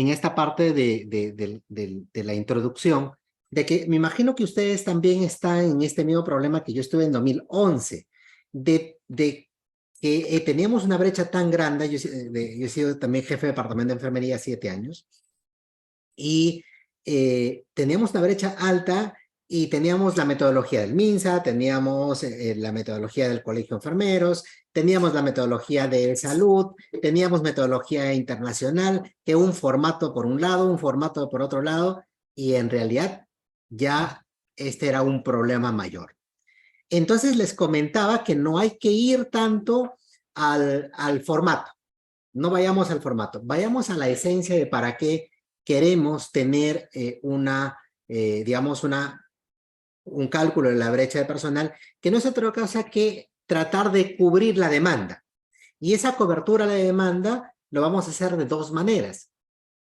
en esta parte de la introducción, de que me imagino que ustedes también están en este mismo problema que yo estuve en 2011, de que teníamos una brecha tan grande. Yo he sido también jefe de departamento de enfermería 7 años, y teníamos una brecha alta, y teníamos la metodología del MINSA, teníamos la metodología del Colegio de Enfermeros, teníamos la metodología de salud, teníamos metodología internacional, que un formato por un lado, un formato por otro lado, y en realidad ya este era un problema mayor. Entonces les comentaba que no hay que ir tanto al formato. No vayamos al formato, vayamos a la esencia de para qué queremos tener digamos, un cálculo de la brecha de personal, que no es otra cosa que tratar de cubrir la demanda. Y esa cobertura de demanda lo vamos a hacer de dos maneras: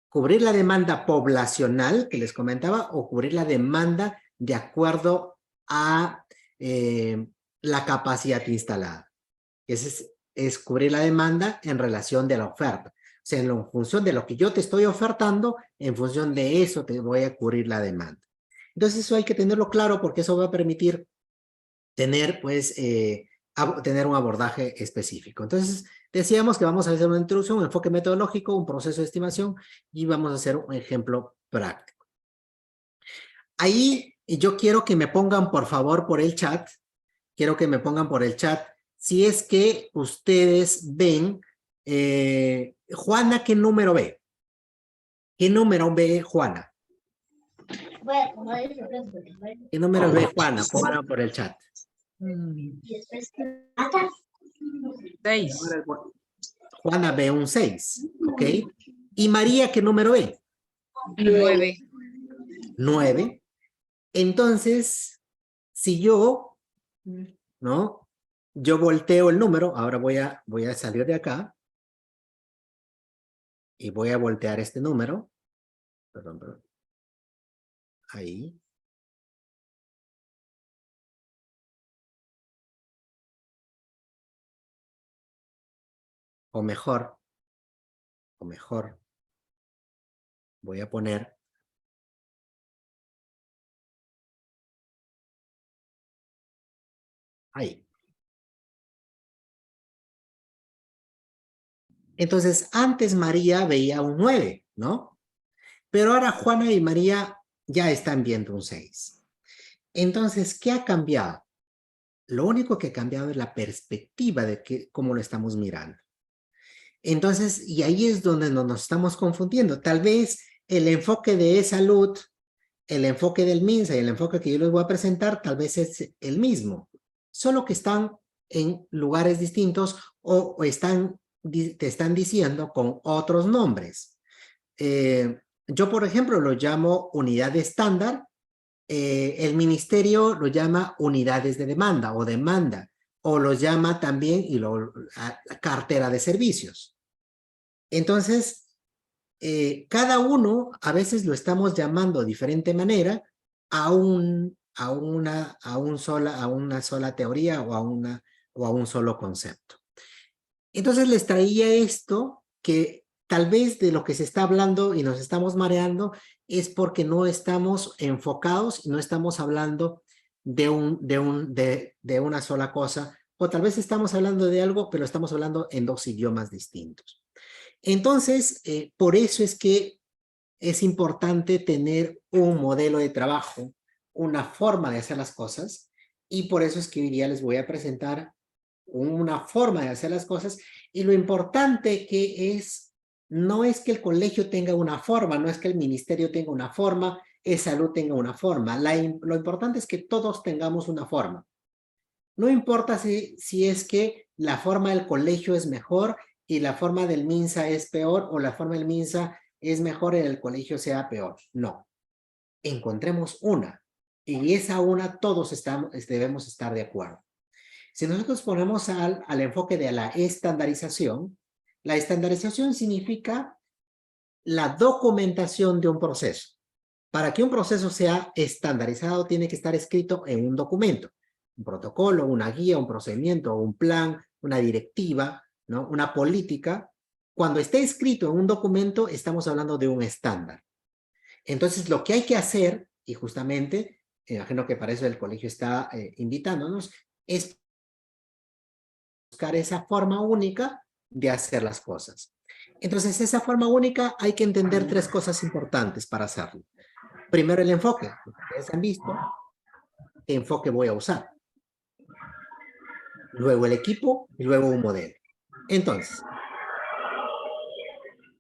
cubrir la demanda poblacional que les comentaba, o cubrir la demanda de acuerdo a la capacidad instalada. Ese es cubrir la demanda en relación de la oferta. O sea, en función de lo que yo te estoy ofertando, en función de eso te voy a cubrir la demanda. Entonces eso hay que tenerlo claro, porque eso va a permitir tener, pues, tener un abordaje específico. Entonces, decíamos que vamos a hacer una introducción, un enfoque metodológico, un proceso de estimación, y vamos a hacer un ejemplo práctico. Ahí yo quiero que me pongan, por favor, por el chat, quiero que me pongan por el chat, si es que ustedes ven, Juana, ¿qué número ve? ¿Qué número ve Juana? ¿Qué número ve Juana? Pónganlo por el chat. 6. Juana ve un 6, ¿ok? ¿Y María qué número ve? 9. 9. Entonces, si yo, ¿no? Yo volteo el número, ahora voy a salir de acá y voy a voltear este número. Perdón. Ahí. O mejor, voy a poner ahí. Entonces, antes María veía un 9, ¿no? Pero ahora Juana y María ya están viendo un 6. Entonces, ¿qué ha cambiado? Lo único que ha cambiado es la perspectiva de cómo lo estamos mirando. Entonces, y ahí es donde nos estamos confundiendo. Tal vez el enfoque de salud, el enfoque del MINSA y el enfoque que yo les voy a presentar, tal vez es el mismo, solo que están en lugares distintos, o te están diciendo con otros nombres. Yo, por ejemplo, lo llamo unidad estándar. El ministerio lo llama unidades de demanda o demanda, o lo llama también cartera de servicios. Entonces, cada uno a veces lo estamos llamando de diferente manera a una sola teoría, o a un solo concepto. Entonces les traía esto, que tal vez de lo que se está hablando y nos estamos mareando es porque no estamos enfocados y no estamos hablando de una sola cosa, o tal vez estamos hablando de algo, pero estamos hablando en dos idiomas distintos. Entonces, por eso es que es importante tener un modelo de trabajo, una forma de hacer las cosas, y por eso es que hoy día les voy a presentar una forma de hacer las cosas. Y lo importante no es que el colegio tenga una forma, no es que el ministerio tenga una forma, salud tenga una forma. Lo importante es que todos tengamos una forma. No importa si es que la forma del colegio es mejor y la forma del MINSA es peor, o la forma del MINSA es mejor y el colegio sea peor. No. Encontremos una. Y esa una todos debemos estar de acuerdo. Si nosotros ponemos al enfoque de la estandarización significa la documentación de un proceso. Para que un proceso sea estandarizado, tiene que estar escrito en un documento: un protocolo, una guía, un procedimiento, un plan, una directiva, ¿no? Una política. cuando esté escrito en un documento, estamos hablando de un estándar. Entonces, lo que hay que hacer, y justamente, imagino que para eso el colegio está invitándonos, es buscar esa forma única de hacer las cosas. Entonces, esa forma única hay que entender 3 cosas importantes para hacerlo. Primero, el enfoque. Ustedes han visto qué enfoque voy a usar. Luego el equipo y luego un modelo. Entonces,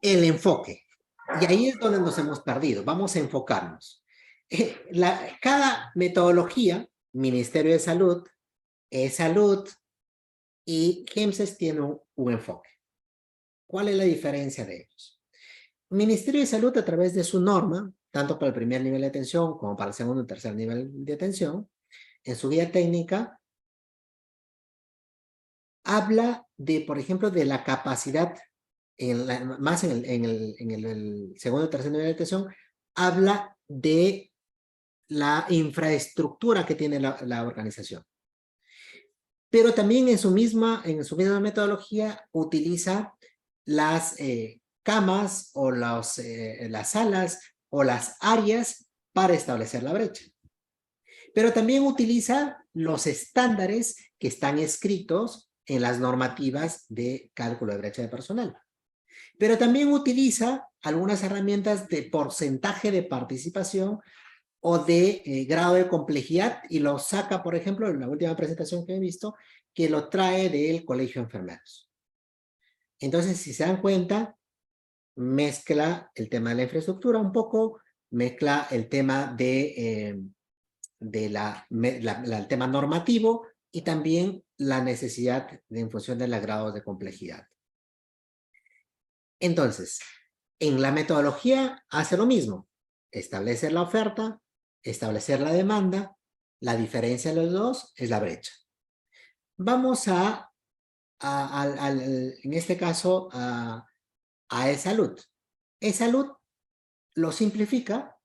el enfoque. Y ahí es donde nos hemos perdido. Vamos a enfocarnos. Cada metodología, Ministerio de Salud, Salud y GEMSES tiene un enfoque. ¿Cuál es la diferencia de ellos? Ministerio de Salud, a través de su norma, tanto para el primer nivel de atención como para el segundo y tercer nivel de atención, en su guía técnica, habla de, por ejemplo, de la capacidad, más en el segundo y tercer nivel de atención, habla de la infraestructura que tiene la organización. Pero también en su misma metodología utiliza las camas o las salas o las áreas para establecer la brecha. Pero también utiliza los estándares que están escritos en las normativas de cálculo de brecha de personal. Pero también utiliza algunas herramientas de porcentaje de participación o de grado de complejidad y lo saca, por ejemplo, en la última presentación que he visto, que lo trae del Colegio de Enfermeros. Entonces, si se dan cuenta, mezcla el tema de la infraestructura un poco, mezcla el tema de el tema normativo y también la necesidad en función de los grados de complejidad. Entonces, en la metodología hace lo mismo, establecer la oferta, establecer la demanda, la diferencia de los dos es la brecha. Vamos en este caso, a eSalud. eSalud lo simplifica,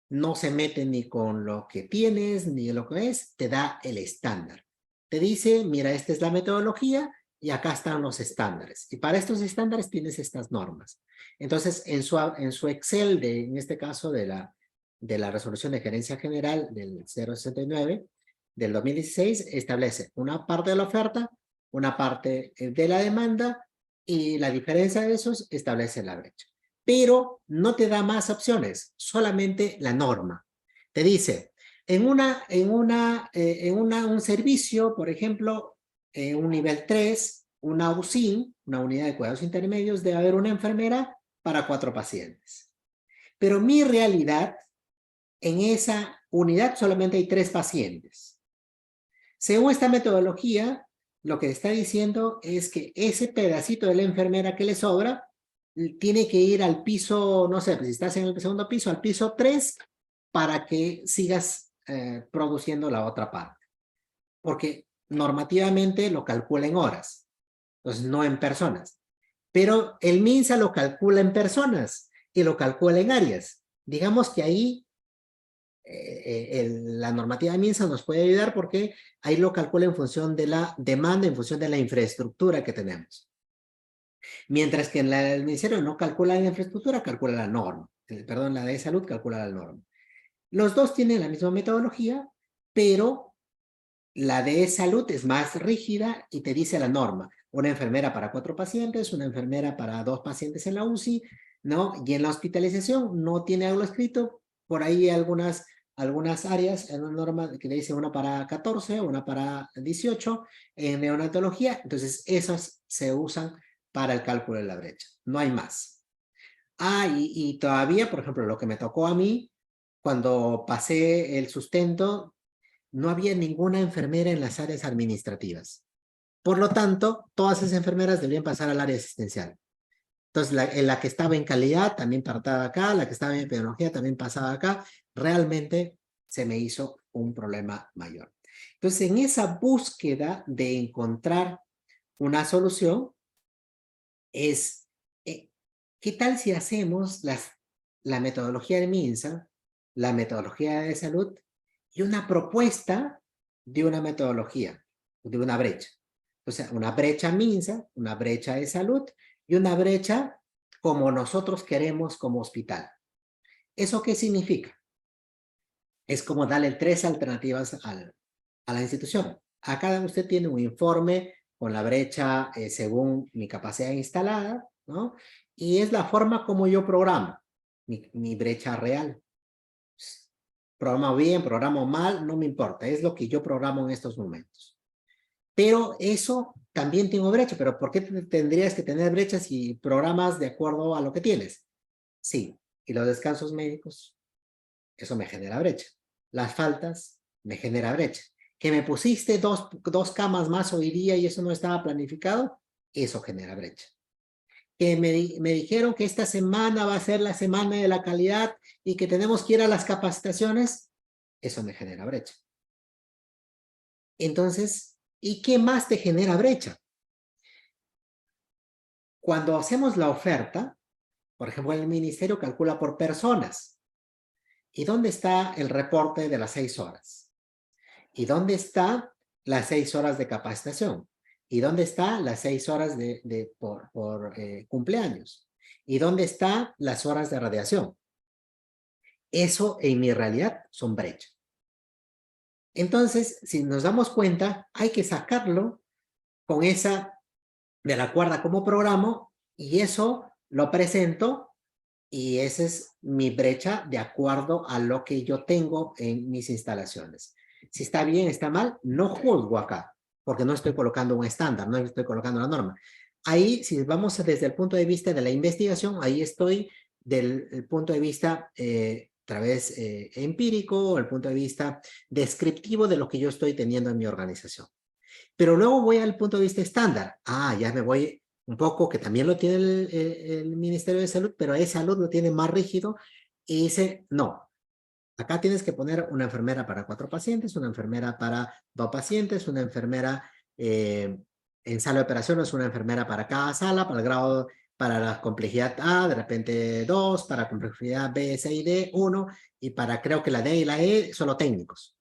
no se mete ni con lo que tienes, ni lo que es, te da el estándar. Te dice, mira, esta es la metodología y acá están los estándares. Y para estos estándares tienes estas normas. Entonces, en su Excel, en este caso de la resolución de gerencia general del 069 del 2016, establece una parte de la oferta, una parte de la demanda y la diferencia de esos establece la brecha. Pero no te da más opciones, solamente la norma. Te dice, un servicio, por ejemplo, un nivel 3, una UCIN, una unidad de cuidados intermedios, debe haber una enfermera para 4 pacientes. Pero mi realidad, en esa unidad solamente hay 3 pacientes. Según esta metodología, lo que está diciendo es que ese pedacito de la enfermera que le sobra tiene que ir al piso, no sé, pues si estás en el segundo piso, al piso 3, para que sigas produciendo la otra parte. Porque normativamente lo calcula en horas, entonces no en personas. Pero el MINSA lo calcula en personas y lo calcula en áreas. Digamos que ahí la normativa de MINSA nos puede ayudar porque ahí lo calcula en función de la demanda, en función de la infraestructura que tenemos. Mientras que el Ministerio no calcula la infraestructura, calcula la norma. Perdón, la de salud calcula la norma. Los dos tienen la misma metodología, pero la de salud es más rígida y te dice la norma. Una enfermera para 4 pacientes, una enfermera para 2 pacientes en la UCI, ¿no? Y en la hospitalización no tiene algo escrito. Por ahí algunas áreas, en una norma que le dice una para 14, una para 18, en neonatología. Entonces, esas se usan para el cálculo de la brecha. No hay más. Y todavía, por ejemplo, lo que me tocó a mí, cuando pasé el sustento, no había ninguna enfermera en las áreas administrativas. Por lo tanto, todas esas enfermeras debían pasar al área asistencial. Entonces, la que estaba en calidad también pasaba acá, la que estaba en epidemiología también pasaba acá. Realmente se me hizo un problema mayor. Entonces, en esa búsqueda de encontrar una solución, ¿qué tal si hacemos la metodología de MINSA, la metodología de salud y una propuesta de una metodología, de una brecha? O sea, una brecha MINSA, una brecha de salud y una brecha como nosotros queremos como hospital. ¿Eso qué significa? Es como darle 3 alternativas a la institución. A cada usted tiene un informe con la brecha según mi capacidad instalada, ¿no? Y es la forma como yo programo mi brecha real. Programo bien, programo mal, no me importa. Es lo que yo programo en estos momentos. Pero eso también tengo brecha. ¿Pero por qué tendrías que tener brechas si programas de acuerdo a lo que tienes? Sí. ¿Y los descansos médicos? Eso me genera brecha. Las faltas me genera brecha. Que me pusiste dos camas más hoy día y eso no estaba planificado, eso genera brecha. Que me dijeron que esta semana va a ser la semana de la calidad y que tenemos que ir a las capacitaciones, eso me genera brecha. Entonces, ¿y qué más te genera brecha? Cuando hacemos la oferta, por ejemplo, el ministerio calcula por personas. ¿Y dónde está el reporte de las 6 horas? ¿Y dónde está las 6 horas de capacitación? ¿Y dónde está las 6 horas por cumpleaños? ¿Y dónde están las horas de radiación? Eso en mi realidad son brechas. Entonces, si nos damos cuenta, hay que sacarlo con esa de la cuerda como programo y eso lo presento y esa es mi brecha de acuerdo a lo que yo tengo en mis instalaciones. Si está bien, está mal, no juzgo acá, porque no estoy colocando un estándar, no estoy colocando la norma. Ahí, si vamos desde el punto de vista de la investigación, ahí estoy del punto de vista otra vez empírico, el punto de vista descriptivo de lo que yo estoy teniendo en mi organización. Pero luego voy al punto de vista estándar. Ya me voy un poco, que también lo tiene el Ministerio de Salud, pero ese salud lo tiene más rígido y dice, no, acá tienes que poner una enfermera para 4 pacientes, una enfermera para 2 pacientes, una enfermera en sala de operaciones, una enfermera para cada sala, para el grado, para la complejidad A, de repente 2, para complejidad B, C y D, 1, y para creo que la D y la E, solo técnicos.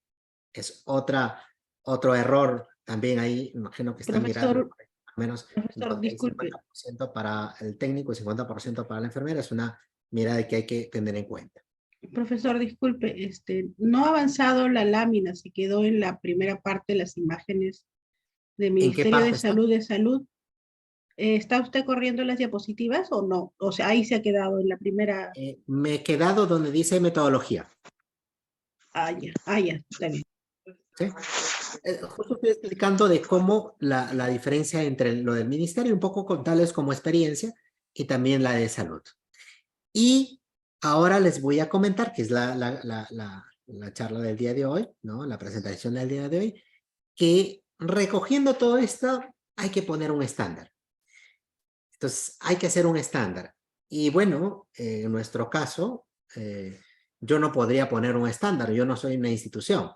Es otro error también ahí, imagino que están mirando, Profesor, al menos profesor, donde hay disculpe. 50% para el técnico y 50% para la enfermera, es una mirada que hay que tener en cuenta. Profesor, disculpe, no ha avanzado la lámina, se quedó en la primera parte de las imágenes del ¿En qué Ministerio parte está? de Salud. ¿Está usted corriendo las diapositivas o no? O sea, ahí se ha quedado en la primera. Me he quedado donde dice metodología. Ya, está bien. ¿Sí? Justo estoy explicando de cómo la diferencia entre lo del ministerio, un poco contarles como experiencia, y también la de salud. Y ahora les voy a comentar, que es la charla del día de hoy, ¿no? La presentación del día de hoy, que recogiendo todo esto hay que poner un estándar. Entonces, hay que hacer un estándar. Y bueno, en nuestro caso, yo no podría poner un estándar, yo no soy una institución.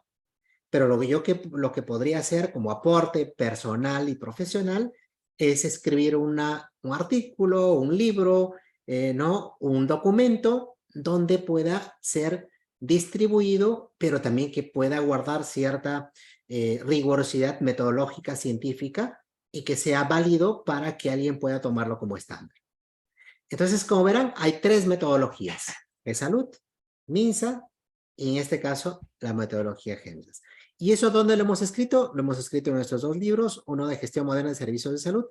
Pero lo que podría hacer como aporte personal y profesional es escribir un artículo, un libro, ¿no? Un documento donde pueda ser distribuido, pero también que pueda guardar cierta rigurosidad metodológica, científica, y que sea válido para que alguien pueda tomarlo como estándar. Entonces, como verán, hay 3 metodologías: de salud, MINSA, y en este caso, la metodología GEMSAS. ¿Y eso dónde lo hemos escrito? Lo hemos escrito en nuestros 2 libros, uno de gestión moderna de servicios de salud,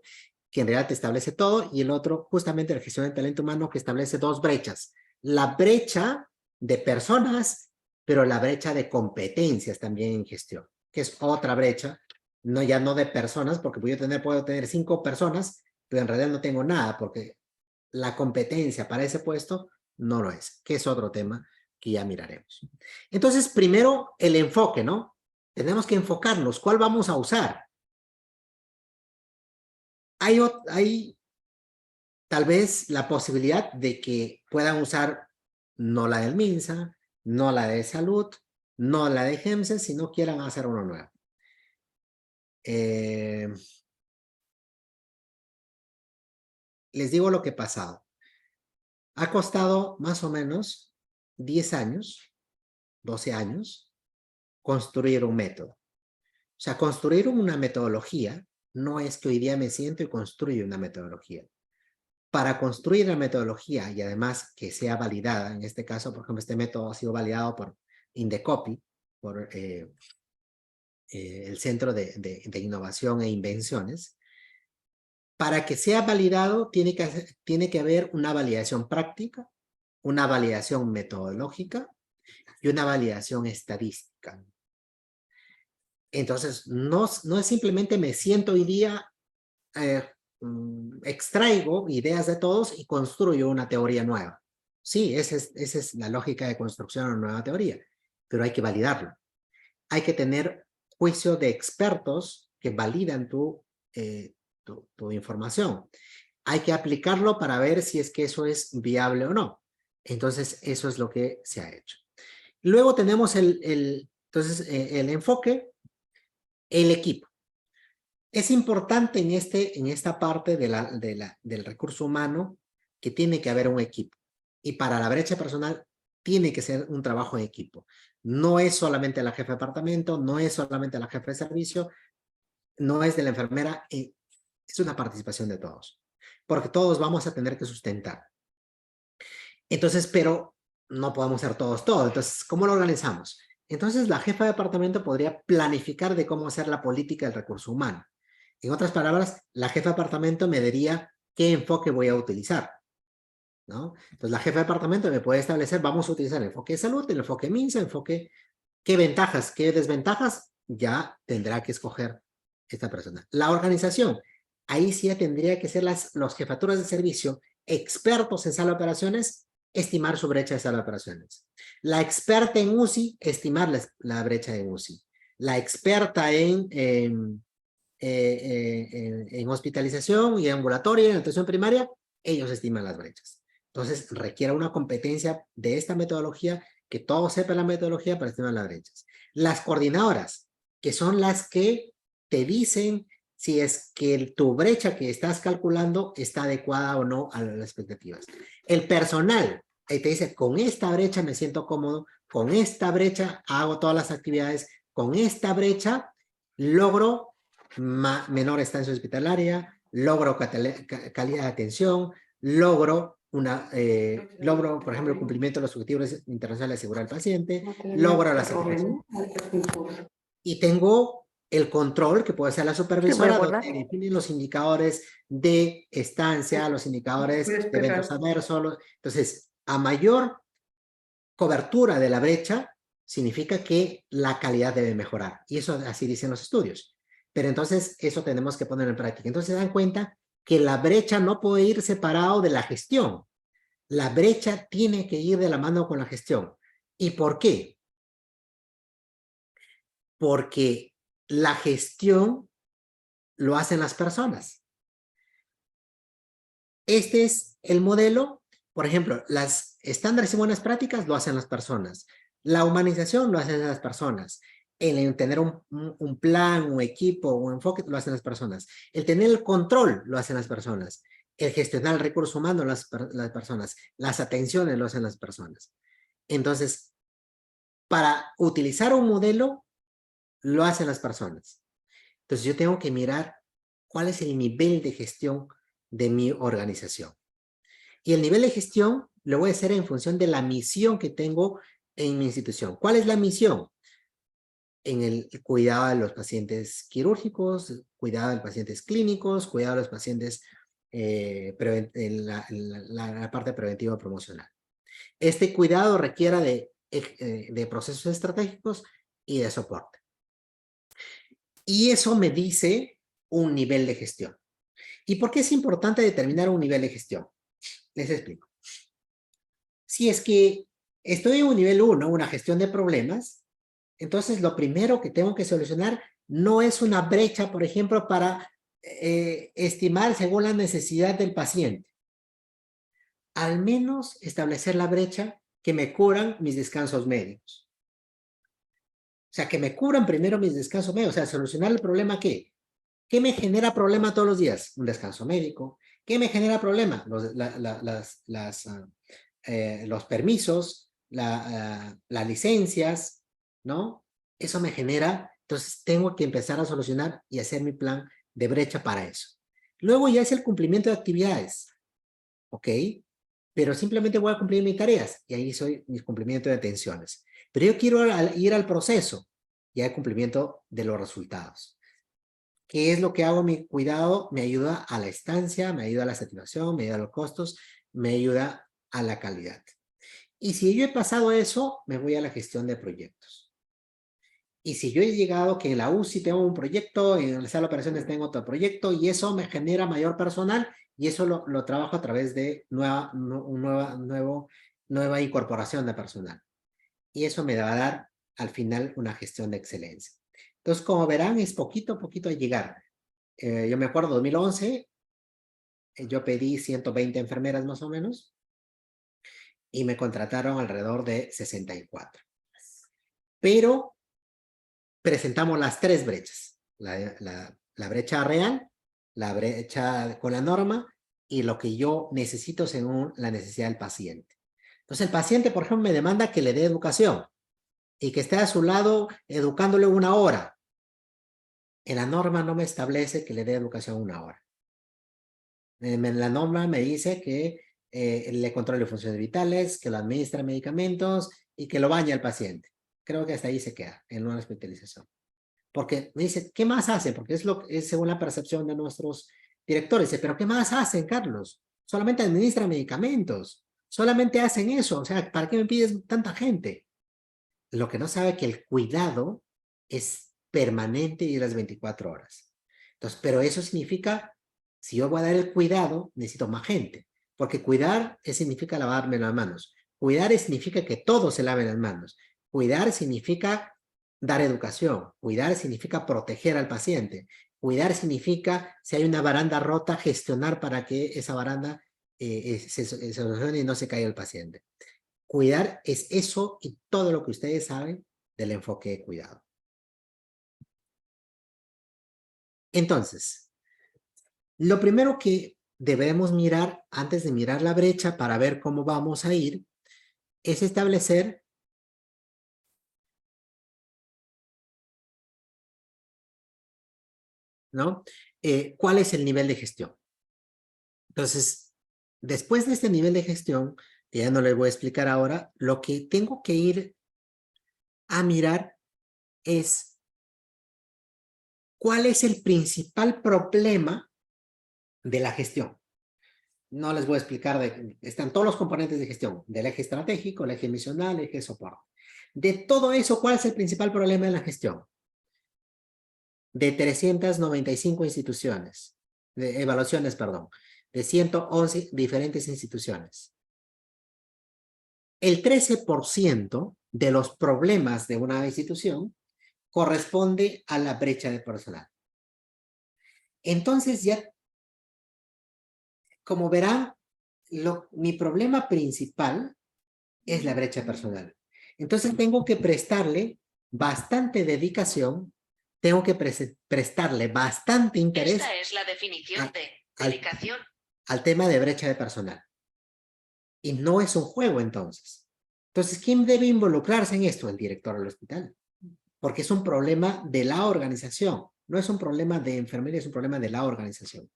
que en realidad te establece todo, y el otro, justamente, de gestión del talento humano, que establece 2 brechas. La brecha de personas, pero la brecha de competencias también en gestión, que es otra brecha, ya no de personas, porque puedo tener 5 personas, pero en realidad no tengo nada, porque la competencia para ese puesto no lo es, que es otro tema que ya miraremos. Entonces, primero, el enfoque, ¿no? Tenemos que enfocarnos. ¿Cuál vamos a usar? Hay tal vez la posibilidad de que puedan usar no la del MINSA, no la de salud, no la de GEMSES, si no quieran hacer uno nuevo. Les digo lo que ha pasado. Ha costado más o menos 10 años, 12 años, construir un método. O sea, construir una metodología no es que hoy día me siento y construyo una metodología. para construir la metodología y además que sea validada, en este caso, por ejemplo, este método ha sido validado por Indecopy, por el Centro de Innovación e Invenciones. Para que sea validado tiene que haber una validación práctica, una validación metodológica y una validación estadística. Entonces, no es simplemente me siento hoy día, extraigo ideas de todos y construyo una teoría nueva. Sí, esa es la lógica de construcción de una nueva teoría, pero hay que validarlo. Hay que tener juicio de expertos que validan tu información. Hay que aplicarlo para ver si es que eso es viable o no. Entonces, eso es lo que se ha hecho. Luego tenemos el enfoque, el equipo. Es importante en esta parte del recurso humano que tiene que haber un equipo. Y para la brecha personal tiene que ser un trabajo en equipo. No es solamente la jefa de departamento, no es solamente la jefa de servicio, no es de la enfermera, es una participación de todos. Porque todos vamos a tener que sustentar. Entonces, pero no podemos ser todos todo. Entonces, ¿cómo lo organizamos? Entonces, la jefa de departamento podría planificar de cómo hacer la política del recurso humano. En otras palabras, la jefa de departamento me diría qué enfoque voy a utilizar, ¿no? Entonces, la jefa de departamento me puede establecer, vamos a utilizar el enfoque de salud, el enfoque MINSA, enfoque, qué ventajas, qué desventajas, ya tendrá que escoger esta persona. La organización, ahí sí ya tendría que ser los jefaturas de servicio, expertos en sala de operaciones, estimar su brecha de sala de operaciones. La experta en UCI, estimar la brecha en UCI. La experta en hospitalización y ambulatorio, en atención primaria, ellos estiman las brechas. Entonces, requiere una competencia de esta metodología, que todos sepan la metodología para estimar las brechas. Las coordinadoras, que son las que te dicen si es que tu brecha que estás calculando está adecuada o no a las expectativas. El personal, te dice, con esta brecha me siento cómodo, con esta brecha hago todas las actividades, con esta brecha logro menor estancia hospitalaria, logro calidad de atención, logro, por ejemplo, el cumplimiento de los objetivos internacionales de seguridad del paciente, logro la certificación. Y tengo el control, que puede ser la supervisora, donde definen los indicadores de estancia, los indicadores de eventos adversos. Entonces, a mayor cobertura de la brecha, significa que la calidad debe mejorar. Y eso así dicen los estudios. Pero entonces eso tenemos que poner en práctica. Entonces se dan cuenta que la brecha no puede ir separado de la gestión. La brecha tiene que ir de la mano con la gestión. ¿Y por qué? Porque la gestión lo hacen las personas. Este es el modelo. Por ejemplo, las estándares y buenas prácticas lo hacen las personas. La humanización lo hacen las personas. El tener un plan, un equipo, un enfoque, lo hacen las personas. El tener el control, lo hacen las personas. El gestionar el recurso humano, las personas. Las atenciones, lo hacen las personas. Entonces, para utilizar un modelo, lo hacen las personas. Entonces, yo tengo que mirar cuál es el nivel de gestión de mi organización. Y el nivel de gestión lo voy a hacer en función de la misión que tengo en mi institución. ¿Cuál es la misión? En el cuidado de los pacientes quirúrgicos, cuidado de los pacientes clínicos, cuidado de los pacientes en la parte preventiva promocional. Este cuidado requiere de procesos estratégicos y de soporte. Y eso me dice un nivel de gestión. ¿Y por qué es importante determinar un nivel de gestión? Les explico. Si es que estoy en un nivel 1, una gestión de problemas, entonces lo primero que tengo que solucionar no es una brecha, por ejemplo, para estimar según la necesidad del paciente. Al menos establecer la brecha que me cubran mis descansos médicos. O sea, que me cubran primero mis descansos médicos. O sea, solucionar el problema ¿qué? ¿Qué me genera problema todos los días? Un descanso médico. ¿Qué me genera problema? Los permisos, las licencias, ¿no? Eso me genera, entonces tengo que empezar a solucionar y hacer mi plan de brecha para eso. Luego ya es el cumplimiento de actividades. ¿ok? Pero simplemente voy a cumplir mis tareas y ahí soy mis cumplimientos de atenciones. Pero yo quiero ir al proceso, ya el cumplimiento de los resultados. ¿Qué es lo que hago? Mi cuidado me ayuda a la estancia, me ayuda a la satisfacción, me ayuda a los costos, me ayuda a la calidad. Y si yo he pasado eso, me voy a la gestión de proyectos. Y si yo he llegado que en la UCI tengo un proyecto, en la sala de operaciones tengo otro proyecto, y eso me genera mayor personal, y eso lo trabajo a través de nueva incorporación de personal. Y eso me va a dar al final una gestión de excelencia. Entonces, como verán, es poquito a poquito a llegar. Yo me acuerdo, 2011, yo pedí 120 enfermeras más o menos, y me contrataron alrededor de 64. Pero presentamos las tres brechas. La brecha real, la brecha con la norma, y lo que yo necesito según la necesidad del paciente. Entonces, el paciente, por ejemplo, me demanda que le dé educación, y que esté a su lado educándole 1 hora. En la norma no me establece que le dé educación 1 hora. En la norma me dice que le controle funciones vitales, que lo administra medicamentos y que lo bañe al paciente. Creo que hasta ahí se queda, en una hospitalización. Porque me dice, ¿qué más hacen? Porque es según la percepción de nuestros directores. Dice, ¿pero qué más hacen, Carlos? Solamente administran medicamentos. Solamente hacen eso. O sea, ¿para qué me pides tanta gente? Lo que no sabe es que el cuidado es permanente y de las 24 horas. Entonces, pero eso significa, si yo voy a dar el cuidado, necesito más gente. Porque cuidar significa lavarme las manos. Cuidar significa que todos se laven las manos. Cuidar significa dar educación. Cuidar significa proteger al paciente. Cuidar significa, si hay una baranda rota, gestionar para que esa baranda se solucione y no se caiga el paciente. Cuidar es eso y todo lo que ustedes saben del enfoque de cuidado. Entonces, lo primero que debemos mirar antes de mirar la brecha para ver cómo vamos a ir es establecer ¿no? ¿Cuál es el nivel de gestión? Entonces, después de este nivel de gestión, que ya no les voy a explicar ahora, lo que tengo que ir a mirar es cuál es el principal problema de la gestión. No les voy a explicar, están todos los componentes de gestión, del eje estratégico, el eje misional, el eje soporte. De todo eso, ¿cuál es el principal problema de la gestión? De 395 instituciones, de evaluaciones, perdón, de 111 diferentes instituciones. El 13% de los problemas de una institución corresponde a la brecha de personal. Entonces ya, como verán, mi problema principal es la brecha personal. Entonces tengo que prestarle bastante dedicación, tengo que prestarle bastante interés. Esta es la definición de dedicación al tema de brecha de personal. Y no es un juego entonces. Entonces, ¿quién debe involucrarse en esto? El director del hospital. Porque es un problema de la organización. No es un problema de enfermería, es un problema de la organización.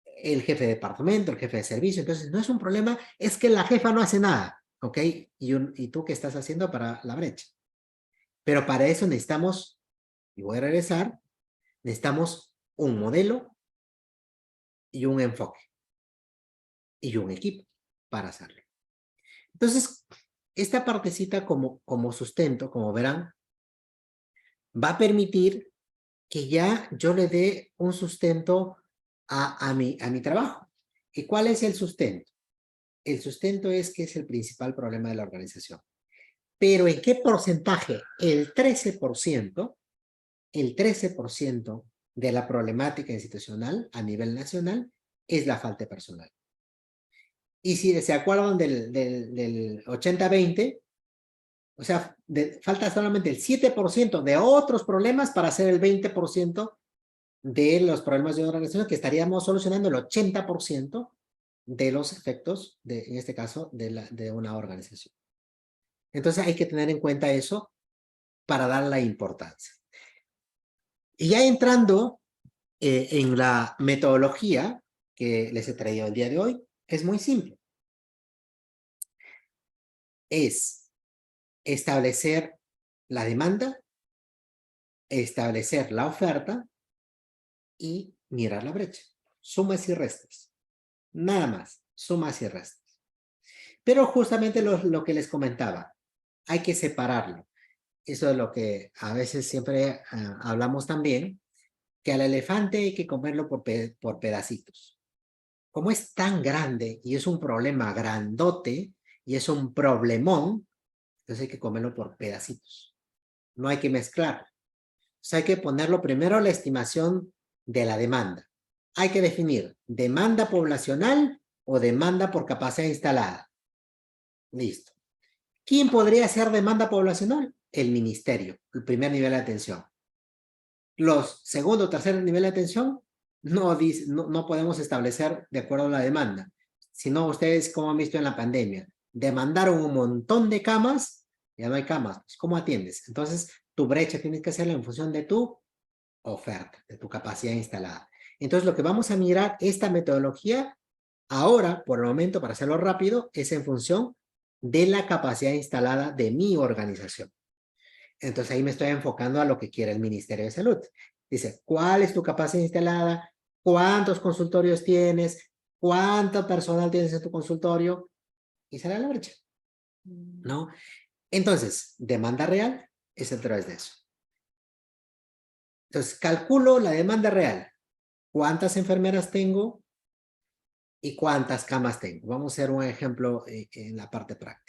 El jefe de departamento, el jefe de servicio. Entonces, no es un problema, es que la jefa no hace nada. ¿Ok? ¿Y tú qué estás haciendo para la brecha? Pero para eso necesitamos, y voy a regresar, necesitamos un modelo y un enfoque. Y un equipo para hacerlo. Entonces, esta partecita como sustento, como verán, va a permitir que ya yo le dé un sustento a mi trabajo. ¿Y cuál es el sustento? El sustento es que es el principal problema de la organización. Pero ¿en qué porcentaje? El 13% de la problemática institucional a nivel nacional es la falta de personal. Y si se acuerdan del 80-20, o sea, falta solamente el 7% de otros problemas para hacer el 20% de los problemas de organización, que estaríamos solucionando el 80% de los efectos, en este caso, de una organización. Entonces hay que tener en cuenta eso para dar la importancia. Y ya entrando en la metodología que les he traído el día de hoy, Es muy simple. Es establecer la demanda, establecer la oferta y mirar la brecha. Sumas y restas. Nada más, sumas y restas. Pero justamente lo que les comentaba, hay que separarlo. Eso es lo que a veces siempre hablamos también, que al elefante hay que comerlo por pedacitos. Como es tan grande y es un problema grandote y es un problemón, entonces hay que comerlo por pedacitos. No hay que mezclar. O sea, hay que ponerlo primero a la estimación de la demanda. Hay que definir demanda poblacional o demanda por capacidad instalada. Listo. ¿Quién podría hacer demanda poblacional? El ministerio, el primer nivel de atención. Los segundo o tercer nivel de atención no podemos establecer de acuerdo a la demanda. Si no, ustedes, como han visto en la pandemia, demandaron un montón de camas, ya no hay camas. ¿Cómo atiendes? Entonces, tu brecha tienes que hacerla en función de tu oferta, de tu capacidad instalada. Entonces, lo que vamos a mirar, esta metodología, ahora, por el momento, para hacerlo rápido, es en función de la capacidad instalada de mi organización. Entonces ahí me estoy enfocando a lo que quiere el Ministerio de Salud. Dice, ¿cuál es tu capacidad instalada? ¿Cuántos consultorios tienes? ¿Cuánto personal tienes en tu consultorio? Y será la brecha, ¿no? Entonces, demanda real es a través de eso. Entonces, calculo la demanda real. ¿Cuántas enfermeras tengo? ¿Y cuántas camas tengo? Vamos a hacer un ejemplo en la parte práctica.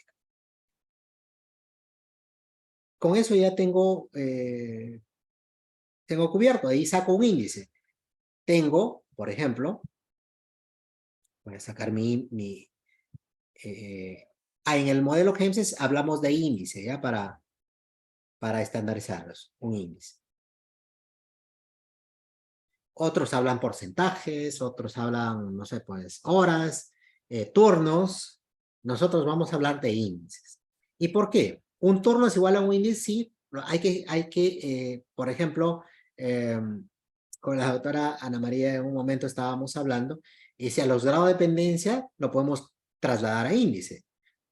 Con eso ya tengo cubierto, ahí saco un índice. Tengo, por ejemplo, voy a sacar en el modelo GEMSES hablamos de índice, ¿ya? Para estandarizarlos, un índice. Otros hablan porcentajes, otros hablan, no sé, pues, horas, turnos. Nosotros vamos a hablar de índices. ¿Y por qué? ¿Un turno es igual a un índice? Sí, hay que por ejemplo, con la doctora Ana María en un momento estábamos hablando, y si a los grados de dependencia lo podemos trasladar a índice.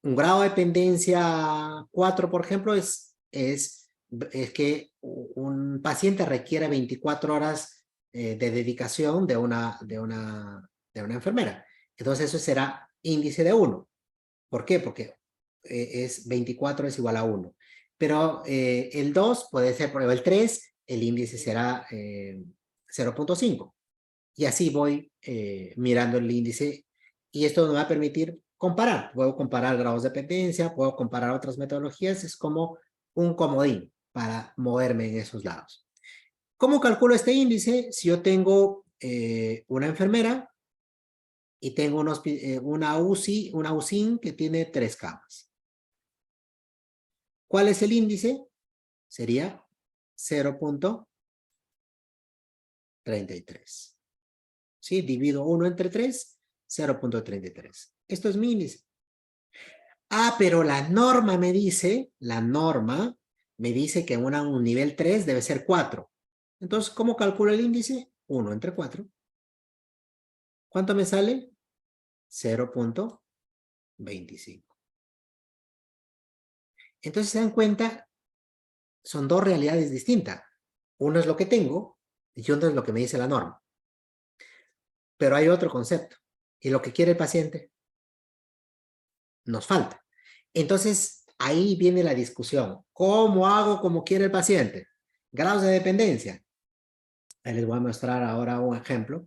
Un grado de dependencia 4, por ejemplo, es que un paciente requiere 24 horas de dedicación de una enfermera. Entonces eso será índice de 1. ¿Por qué? Porque 24 es igual a 1. Pero el 2 puede ser, por ejemplo, el 3, el índice será 0.5. Y así voy mirando el índice y esto me va a permitir comparar. Puedo comparar grados de dependencia, puedo comparar otras metodologías. Es como un comodín para moverme en esos lados. ¿Cómo calculo este índice? Si yo tengo una enfermera y tengo una UCI que tiene 3 camas. ¿Cuál es el índice? Sería 0.33. ¿Sí? Divido 1 entre 3, 0.33. Esto es mi índice. Ah, pero la norma me dice que un nivel 3 debe ser 4. Entonces, ¿cómo calculo el índice? 1 entre 4. ¿Cuánto me sale? 0.25. Entonces, se dan cuenta, son dos realidades distintas. Uno es lo que tengo y otro es lo que me dice la norma. Pero hay otro concepto. ¿Y lo que quiere el paciente? Nos falta. Entonces, ahí viene la discusión. ¿Cómo hago como quiere el paciente? Grados de dependencia. Ahí les voy a mostrar ahora un ejemplo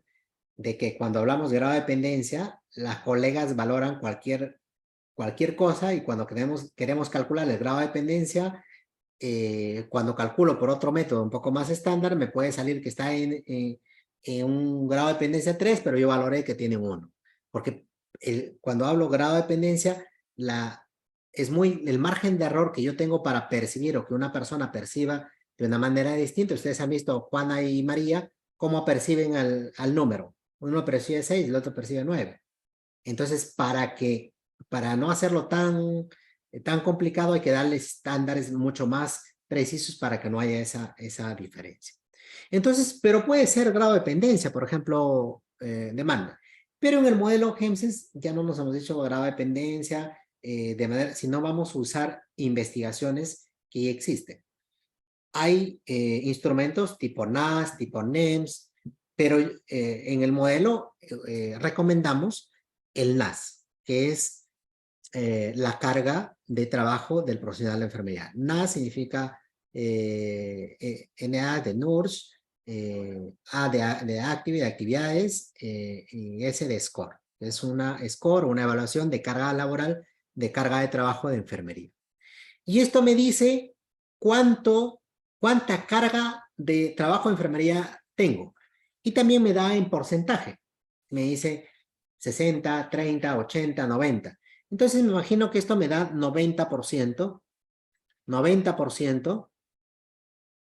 de que cuando hablamos de grado de dependencia, las colegas valoran cualquier cosa y cuando queremos calcular el grado de dependencia, cuando calculo por otro método un poco más estándar, me puede salir que está en un grado de dependencia 3, pero yo valoré que tiene 1. Porque cuando hablo grado de dependencia, el margen de error que yo tengo para percibir o que una persona perciba de una manera distinta. Ustedes han visto Juana y María, cómo perciben al número. Uno percibe 6 y el otro percibe 9. Entonces, para no hacerlo tan complicado, hay que darle estándares mucho más precisos para que no haya esa diferencia. Entonces, pero puede ser grado de dependencia, por ejemplo, demanda. Pero en el modelo GEMSES ya no nos hemos dicho grado de dependencia, de manera, sino vamos a usar investigaciones que ya existen. Hay instrumentos tipo NAS, tipo NEMS, pero en el modelo recomendamos el NAS, que es la carga de trabajo del profesional de enfermería. NAS significa NA de NURS, A de Active, de actividades, y S de Score. Es una score, una evaluación de carga laboral, de carga de trabajo de enfermería. Y esto me dice cuánta carga de trabajo de enfermería tengo. Y también me da en porcentaje. Me dice 60, 30, 80, 90. Entonces me imagino que esto me da 90%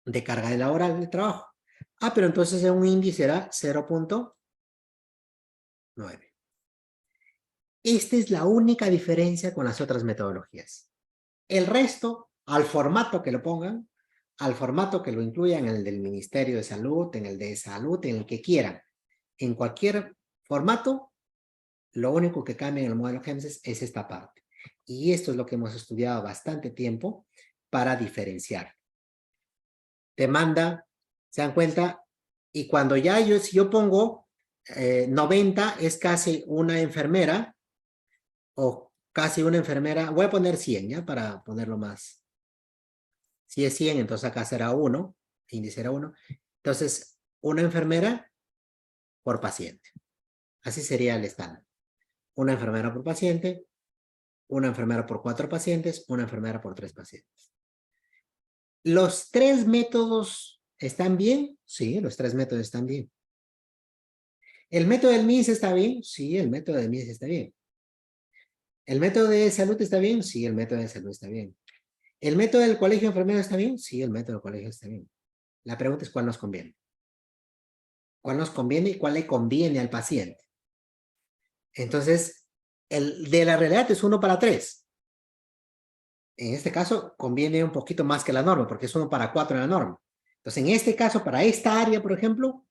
de carga laboral de trabajo. Ah, pero entonces un índice era 0.9. Esta es la única diferencia con las otras metodologías. El resto, al formato que lo pongan, al formato que lo incluyan en el del Ministerio de Salud, en el de Salud, en el que quieran, en cualquier formato, lo único que cambia en el modelo GEMSES es esta parte. Y esto es lo que hemos estudiado bastante tiempo para diferenciar. Demanda, ¿se dan cuenta? Y cuando ya si yo pongo 90 es casi una enfermera, o casi una enfermera, voy a poner 100, ¿ya? Para ponerlo más. Si es 100, entonces acá será 1, índice será 1. Entonces, una enfermera por paciente. Así sería el estándar. Una enfermera por paciente, una enfermera por 4 pacientes, una enfermera por 3 pacientes. ¿Los 3 métodos están bien? Sí, los 3 métodos están bien. ¿El método del MIS está bien? Sí, el método del MIS está bien. ¿El método de salud está bien? Sí, el método de salud está bien. ¿El método del colegio de enfermeros está bien? Sí, el método del colegio está bien. La pregunta es cuál nos conviene. ¿Cuál nos conviene y cuál le conviene al paciente? Entonces, el de la realidad es 1:3. En este caso, conviene un poquito más que la norma, porque es 1:4 en la norma. Entonces, en este caso, para esta área, por ejemplo,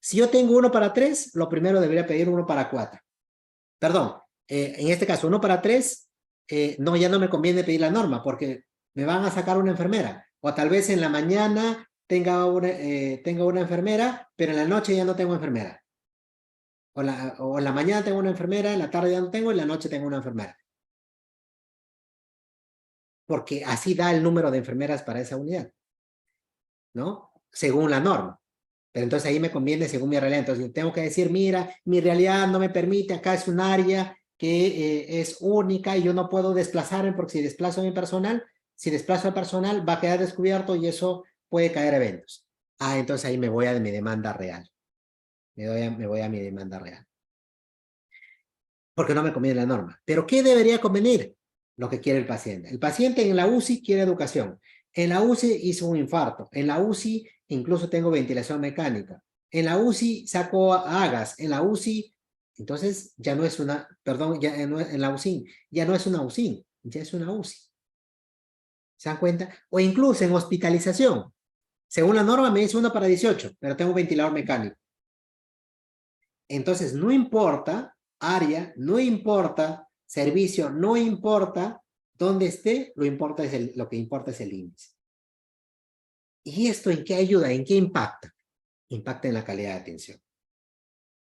si yo tengo 1:3, lo primero debería pedir 1:4. Perdón, en este caso, 1:3, no, ya no me conviene pedir la norma, porque me van a sacar una enfermera. O tal vez en la mañana tenga una enfermera, pero en la noche ya no tengo enfermera. O en la mañana tengo una enfermera, en la tarde ya no tengo, y en la noche tengo una enfermera. Porque así da el número de enfermeras para esa unidad, ¿no? Según la norma. Pero entonces ahí me conviene según mi realidad. Entonces tengo que decir, mira, mi realidad no me permite, acá es un área que es única y yo no puedo desplazarme porque si desplazo a mi personal, si desplazo al personal va a quedar descubierto y eso puede caer eventos. Ah, entonces ahí me voy a mi demanda real. Me voy a mi demanda real. Porque no me conviene la norma. ¿Pero qué debería convenir? Lo que quiere el paciente. El paciente en la UCI quiere educación. En la UCI hizo un infarto. En la UCI incluso tengo ventilación mecánica. En la UCI saco agas. En la UCI, entonces ya no es una, perdón, ya en la UCI, ya no es una UCI, ya es una UCI. ¿Se dan cuenta? O incluso en hospitalización. Según la norma me dice 1:18, pero tengo ventilador mecánico. Entonces no importa área, no importa servicio, no importa dónde esté, lo que importa es el índice. ¿Y esto en qué ayuda? ¿En qué impacta? Impacta en la calidad de atención.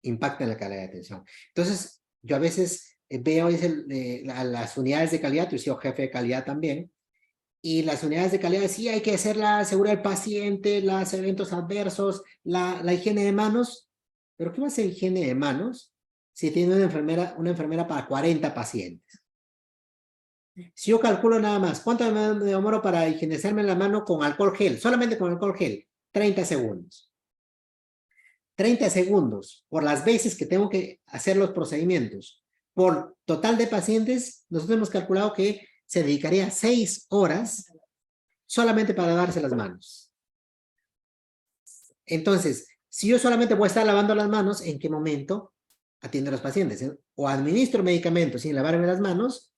Impacta en la calidad de atención. Entonces, yo a veces veo las unidades de calidad, yo he sido jefe de calidad también, y las unidades de calidad sí hay que hacer la seguridad del paciente, los eventos adversos, la higiene de manos. ¿Pero qué va a ser higiene de manos si tiene una enfermera para 40 pacientes? Si yo calculo nada más, ¿cuánto me demoro para higienizarme la mano con alcohol gel? Solamente con alcohol gel, 30 segundos. 30 segundos por las veces que tengo que hacer los procedimientos. Por total de pacientes, nosotros hemos calculado que se dedicaría 6 horas solamente para lavarse las manos. Entonces, si yo solamente voy a estar lavando las manos, ¿en qué momento atiendo a los pacientes? O administro medicamentos sin lavarme las manos,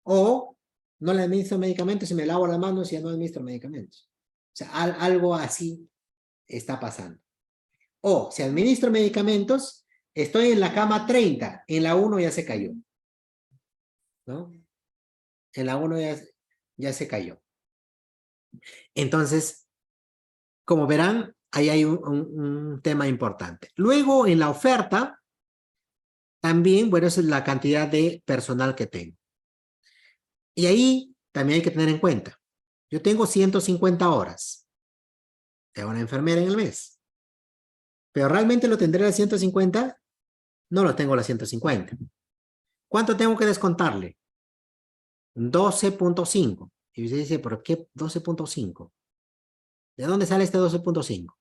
o no le administro medicamentos y me lavo las manos y ya no administro medicamentos. O sea, algo así está pasando. O si administro medicamentos, estoy en la cama 30, en la 1 ya se cayó, ¿no? En la 1 ya se cayó. Entonces, como verán, ahí hay un tema importante. Luego, en la oferta, también, bueno, esa es la cantidad de personal que tengo. Y ahí también hay que tener en cuenta. Yo tengo 150 horas de una enfermera en el mes. Pero ¿realmente lo tendré a 150? No lo tengo a 150. ¿Cuánto tengo que descontarle? 12.5. Y usted dice, ¿por qué 12.5? ¿De dónde sale este 12.5?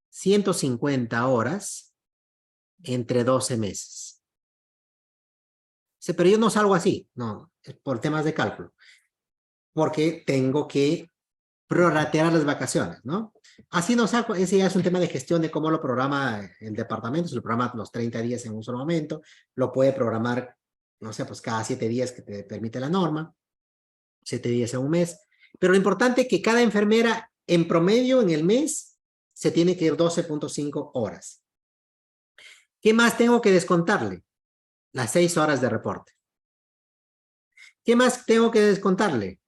150 horas entre 12 meses. Dice, pero yo no salgo así. No, es por temas de cálculo. Porque tengo que prorratear las vacaciones, ¿no? Así no saco, ese ya es un tema de gestión de cómo lo programa el departamento, si lo programa los 30 días en un solo momento, lo puede programar, no sé, pues cada 7 días que te permite la norma, 7 días en un mes, pero lo importante es que cada enfermera en promedio en el mes se tiene que ir 12.5 horas. ¿Qué más tengo que descontarle? Las 6 horas de reporte. ¿Qué más tengo que descontarle?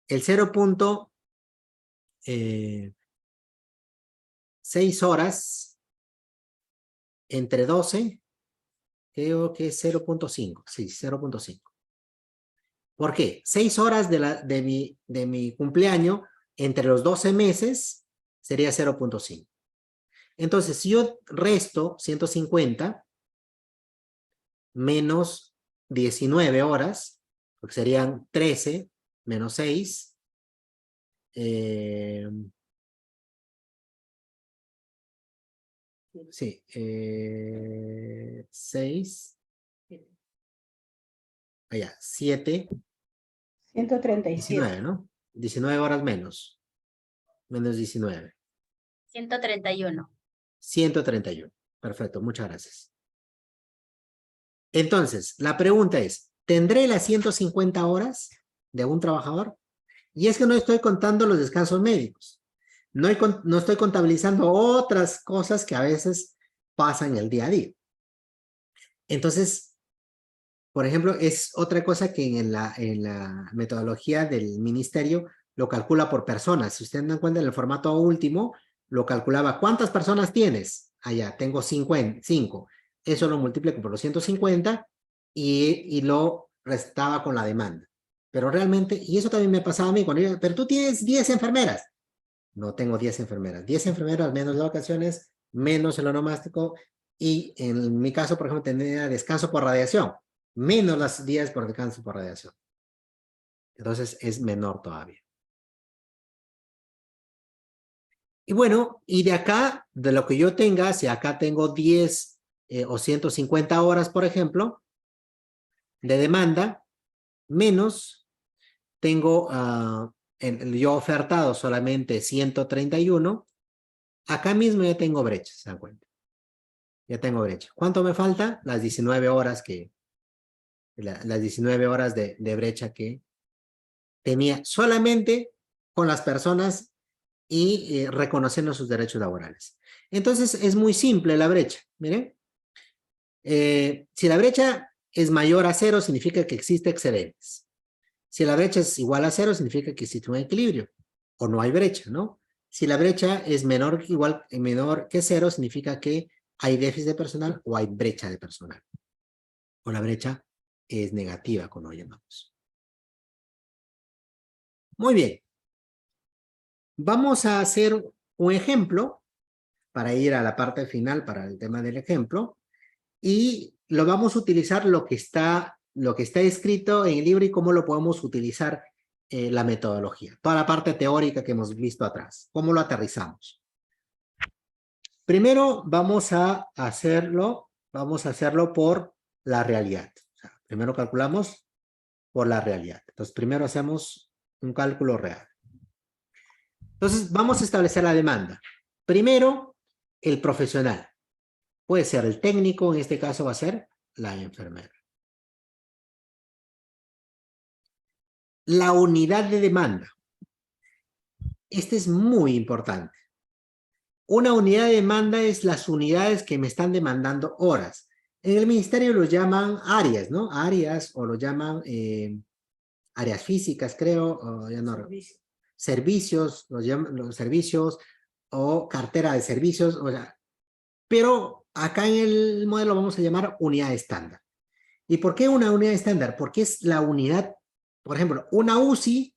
El 0.6 horas entre 12, creo que es 0.5, sí, 0.5. ¿Por qué? 6 horas de mi cumpleaños entre los 12 meses sería 0.5. Entonces, si yo resto 150 menos 19 horas, porque serían 13 menos 6, sí, 6, allá, 7, 137. 19, ¿no? 19 horas menos 19. 131. 131. Perfecto, muchas gracias. Entonces, la pregunta es, ¿tendré las 150 horas de un trabajador? Y es que no estoy contando los descansos médicos. No estoy contabilizando otras cosas que a veces pasan el día a día. Entonces, por ejemplo, es otra cosa que en la metodología del ministerio lo calcula por personas. Si ustedes dan cuenta, en el formato último, lo calculaba. ¿Cuántas personas tienes? Allá, tengo 5. Eso lo multiplico por los 150 y lo restaba con la demanda. Pero realmente, y eso también me pasaba a mí, cuando yo, pero tú tienes 10 enfermeras. No tengo 10 enfermeras. 10 enfermeras menos de vacaciones, menos el onomástico, y en mi caso, por ejemplo, tenía descanso por radiación, menos las días por descanso por radiación. Entonces es menor todavía. Y bueno, y de acá, de lo que yo tenga, si acá tengo 10 o 150 horas, por ejemplo, de demanda, menos tengo yo ofertado solamente 131, acá mismo ya tengo brechas, ¿se dan cuenta? Ya tengo brecha. ¿Cuánto me falta? Las 19 horas las 19 horas de brecha que tenía solamente con las personas y reconociendo sus derechos laborales. Entonces, es muy simple la brecha. Miren, si la brecha es mayor a 0, significa que existe excedentes. Si la brecha es igual a 0, significa que existe un equilibrio o no hay brecha, ¿no? Si la brecha es menor que 0, significa que hay déficit de personal o hay brecha de personal. O la brecha es negativa, como lo llamamos. Muy bien. Vamos a hacer un ejemplo para ir a la parte final para el tema del ejemplo. Y lo vamos a utilizar lo que está escrito en el libro y cómo lo podemos utilizar la metodología. Toda la parte teórica que hemos visto atrás. ¿Cómo lo aterrizamos? Primero vamos a hacerlo por la realidad. O sea, primero calculamos por la realidad. Entonces, primero hacemos un cálculo real. Entonces, vamos a establecer la demanda. Primero, el profesional. Puede ser el técnico, en este caso va a ser la enfermera. La unidad de demanda. Este es muy importante. Una unidad de demanda es las unidades que me están demandando horas. En el ministerio lo llaman áreas, ¿no? Áreas, o lo llaman áreas físicas, creo, o ya no servicios, los llaman los servicios, o cartera de servicios, o sea, pero acá en el modelo vamos a llamar unidad estándar. ¿Y por qué una unidad estándar? Porque es la unidad, por ejemplo, una UCI.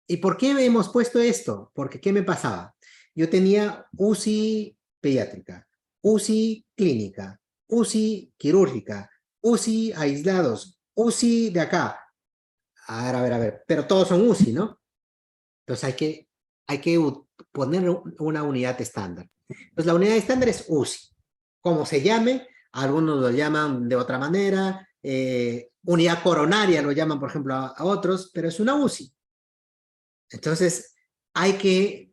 ¿Y por qué hemos puesto esto? Porque ¿qué me pasaba? Yo tenía UCI pediátrica, UCI clínica, UCI quirúrgica, UCI aislados, UCI de acá. A ver, pero todos son UCI, ¿no? Entonces hay que poner una unidad estándar. Entonces la unidad estándar es UCI. Como se llame, algunos lo llaman de otra manera, unidad coronaria lo llaman, por ejemplo, a otros, pero es una UCI. Entonces,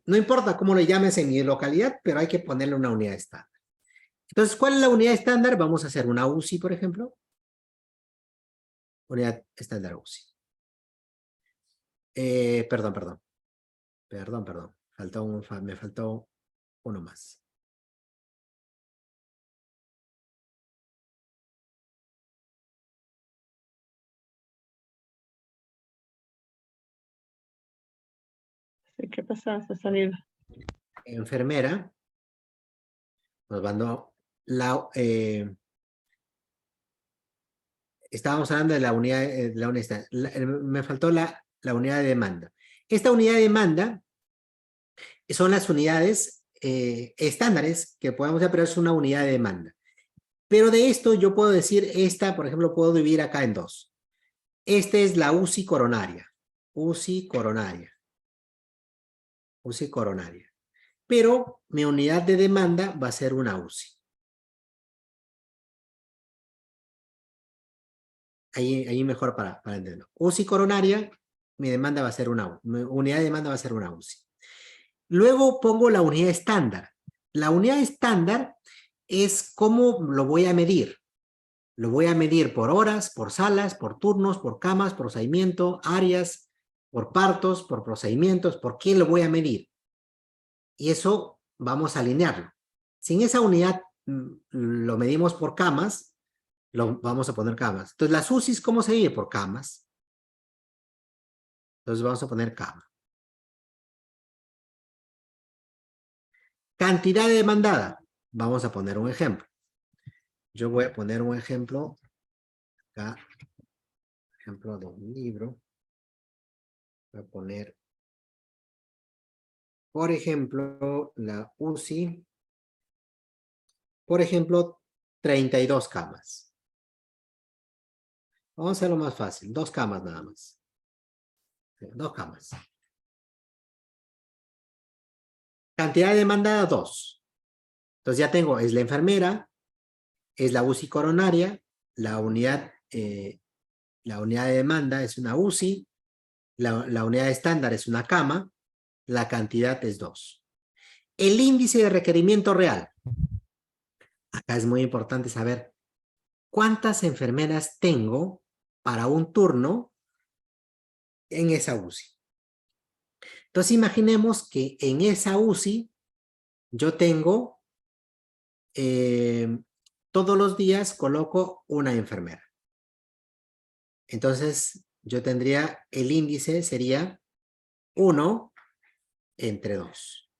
no importa cómo le llames en mi localidad, pero hay que ponerle una unidad estándar. Entonces, ¿cuál es la unidad estándar? Vamos a hacer una UCI, por ejemplo. Unidad estándar UCI. Perdón. Me faltó uno más. ¿Qué pasa? Se salió. Enfermera. Nos mandó estábamos hablando de la unidad, me faltó la unidad de demanda. Esta unidad de demanda son las unidades estándares que podemos ver, pero es una unidad de demanda. Pero de esto yo puedo decir, esta, por ejemplo, puedo dividir acá en dos. Esta es la UCI coronaria. UCI coronaria. UCI coronaria. Pero mi unidad de demanda va a ser una UCI. Ahí mejor para entenderlo. UCI coronaria, mi demanda va a ser mi unidad de demanda va a ser una UCI. Luego pongo la unidad estándar. La unidad estándar es cómo lo voy a medir. Lo voy a medir por horas, por salas, por turnos, por camas, procedimiento, áreas, por partos, por procedimientos. ¿Por qué lo voy a medir? Y eso vamos a alinearlo. Si en esa unidad lo medimos por camas, vamos a poner camas. Entonces, las UCIs, ¿cómo se mide? Por camas. Entonces, vamos a poner cama. Cantidad demandada. Vamos a poner un ejemplo. Yo voy a poner un ejemplo acá. Ejemplo de un libro. Voy a poner, por ejemplo, la UCI. Por ejemplo, 32 camas. Vamos a hacerlo más fácil. 2 camas nada más. 2 camas. Cantidad demandada, 2. Entonces ya tengo, es la enfermera, es la UCI coronaria, la unidad de demanda es una UCI, la unidad estándar es una cama, la cantidad es 2. El índice de requerimiento real. Acá es muy importante saber cuántas enfermeras tengo para un turno en esa UCI. Entonces imaginemos que en esa UCI yo tengo, todos los días coloco una enfermera. Entonces yo tendría, el índice sería 1 entre 2.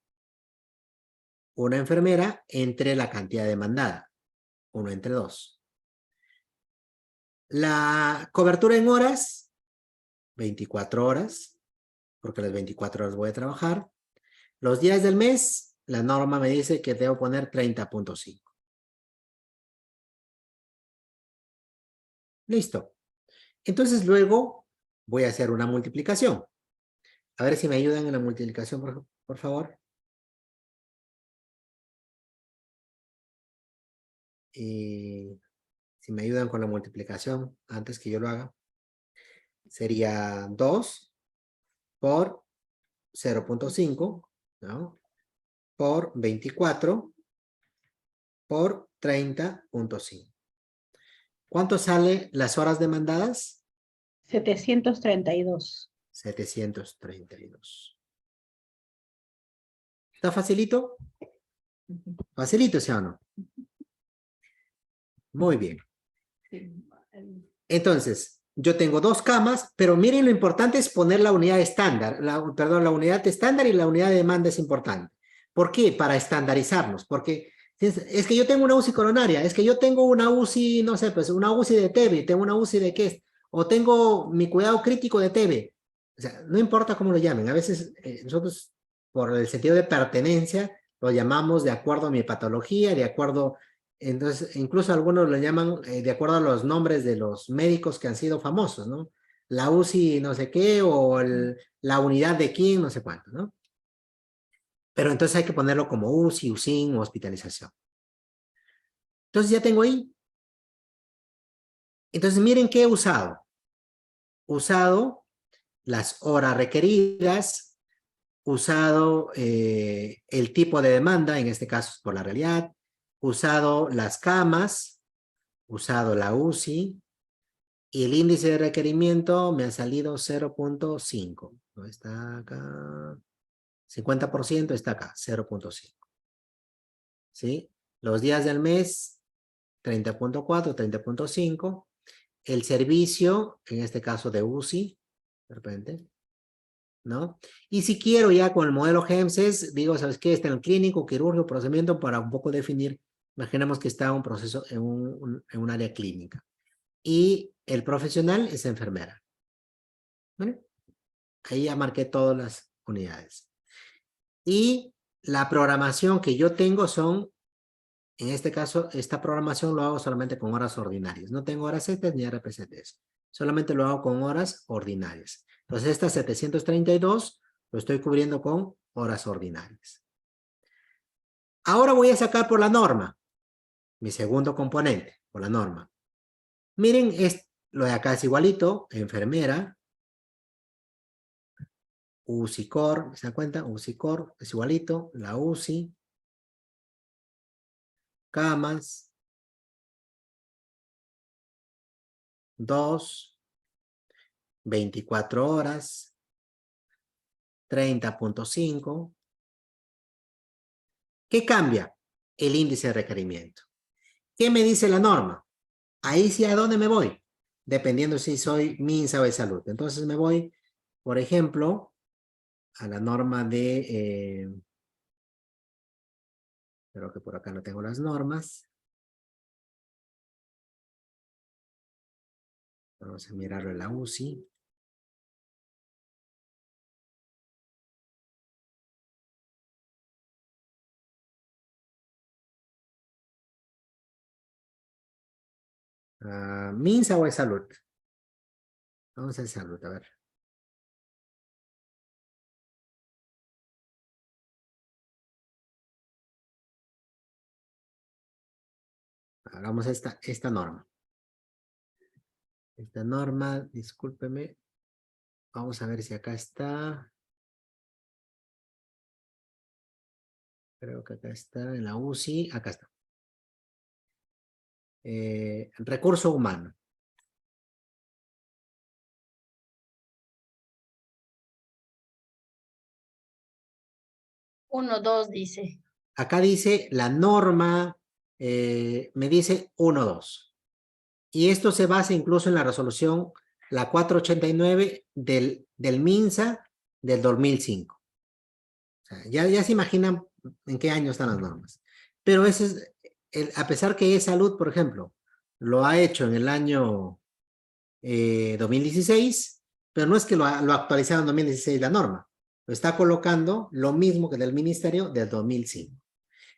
Una enfermera entre la cantidad demandada. 1 entre 2. La cobertura en horas, 24 horas, porque las 24 horas voy a trabajar. Los días del mes, la norma me dice que debo poner 30.5. Listo. Entonces luego voy a hacer una multiplicación. A ver si me ayudan en la multiplicación, por favor. Y si me ayudan con la multiplicación antes que yo lo haga, sería 2 por 0.5, ¿no? Por 24 por 30.5. ¿Cuánto sale las horas demandadas? 732. 732. ¿Está facilito? Facilito, ¿sí o no? Muy bien. Entonces, yo tengo dos camas, pero miren lo importante es poner la unidad estándar, perdón, la unidad estándar y la unidad de demanda es importante. ¿Por qué? Para estandarizarnos, porque es que yo tengo una UCI coronaria, es que yo tengo una UCI, no sé, pues una UCI de TB, tengo una UCI de qué, o tengo mi cuidado crítico de TB. O sea, no importa cómo lo llamen, a veces nosotros, por el sentido de pertenencia, lo llamamos de acuerdo a mi patología, de acuerdo. Entonces, incluso algunos lo llaman de acuerdo a los nombres de los médicos que han sido famosos, ¿no? La UCI no sé qué o la unidad de quién, no sé cuánto, ¿no? Pero entonces hay que ponerlo como UCI, USIN o hospitalización. Entonces ya tengo ahí. Entonces miren qué he usado. Usado las horas requeridas, usado el tipo de demanda, en este caso por la realidad, usado las camas, usado la UCI, y el índice de requerimiento me ha salido 0.5. ¿No está acá? 50% está acá, 0.5. ¿Sí? Los días del mes, 30.4, 30.5. El servicio, en este caso de UCI, de repente, ¿no? Y si quiero ya con el modelo GEMSES, digo, ¿sabes qué? Está en el clínico, quirúrgico, procedimiento, para un poco definir, imaginemos que está un proceso en un área clínica. Y el profesional es enfermera. ¿Vale? Ahí ya marqué todas las unidades. Y la programación que yo tengo son, en este caso, esta programación lo hago solamente con horas ordinarias. No tengo horas extras ni RPCTs. Solamente lo hago con horas ordinarias. Entonces, esta 732 lo estoy cubriendo con horas ordinarias. Ahora voy a sacar por la norma, mi segundo componente, por la norma. Miren, lo de acá es igualito, enfermera, UCI Core, ¿se dan cuenta? UCI Core es igualito, la UCI, camas, 2, 24 horas, 30.5. ¿Qué cambia? El índice de requerimiento. ¿Qué me dice la norma? Ahí sí, ¿a dónde me voy? Dependiendo si soy MINSA o de salud. Entonces me voy, por ejemplo, a la norma de... creo que por acá no tengo las normas. Vamos a mirarlo en la UCI. ¿MINSA o de salud? Vamos a salud, a ver. Hagamos esta norma. Esta norma, discúlpeme. Vamos a ver si acá está. Creo que acá está en la UCI. Acá está. Recurso humano. 1-2 dice. Acá dice la norma, me dice 1.2. Y esto se basa incluso en la resolución, la 489 del MINSA del 2005. O sea, ya se imaginan en qué año están las normas. Pero ese es, a pesar que salud, por ejemplo, lo ha hecho en el año 2016, pero no es que lo actualizaron en 2016 la norma. Lo está colocando lo mismo que del ministerio del 2005.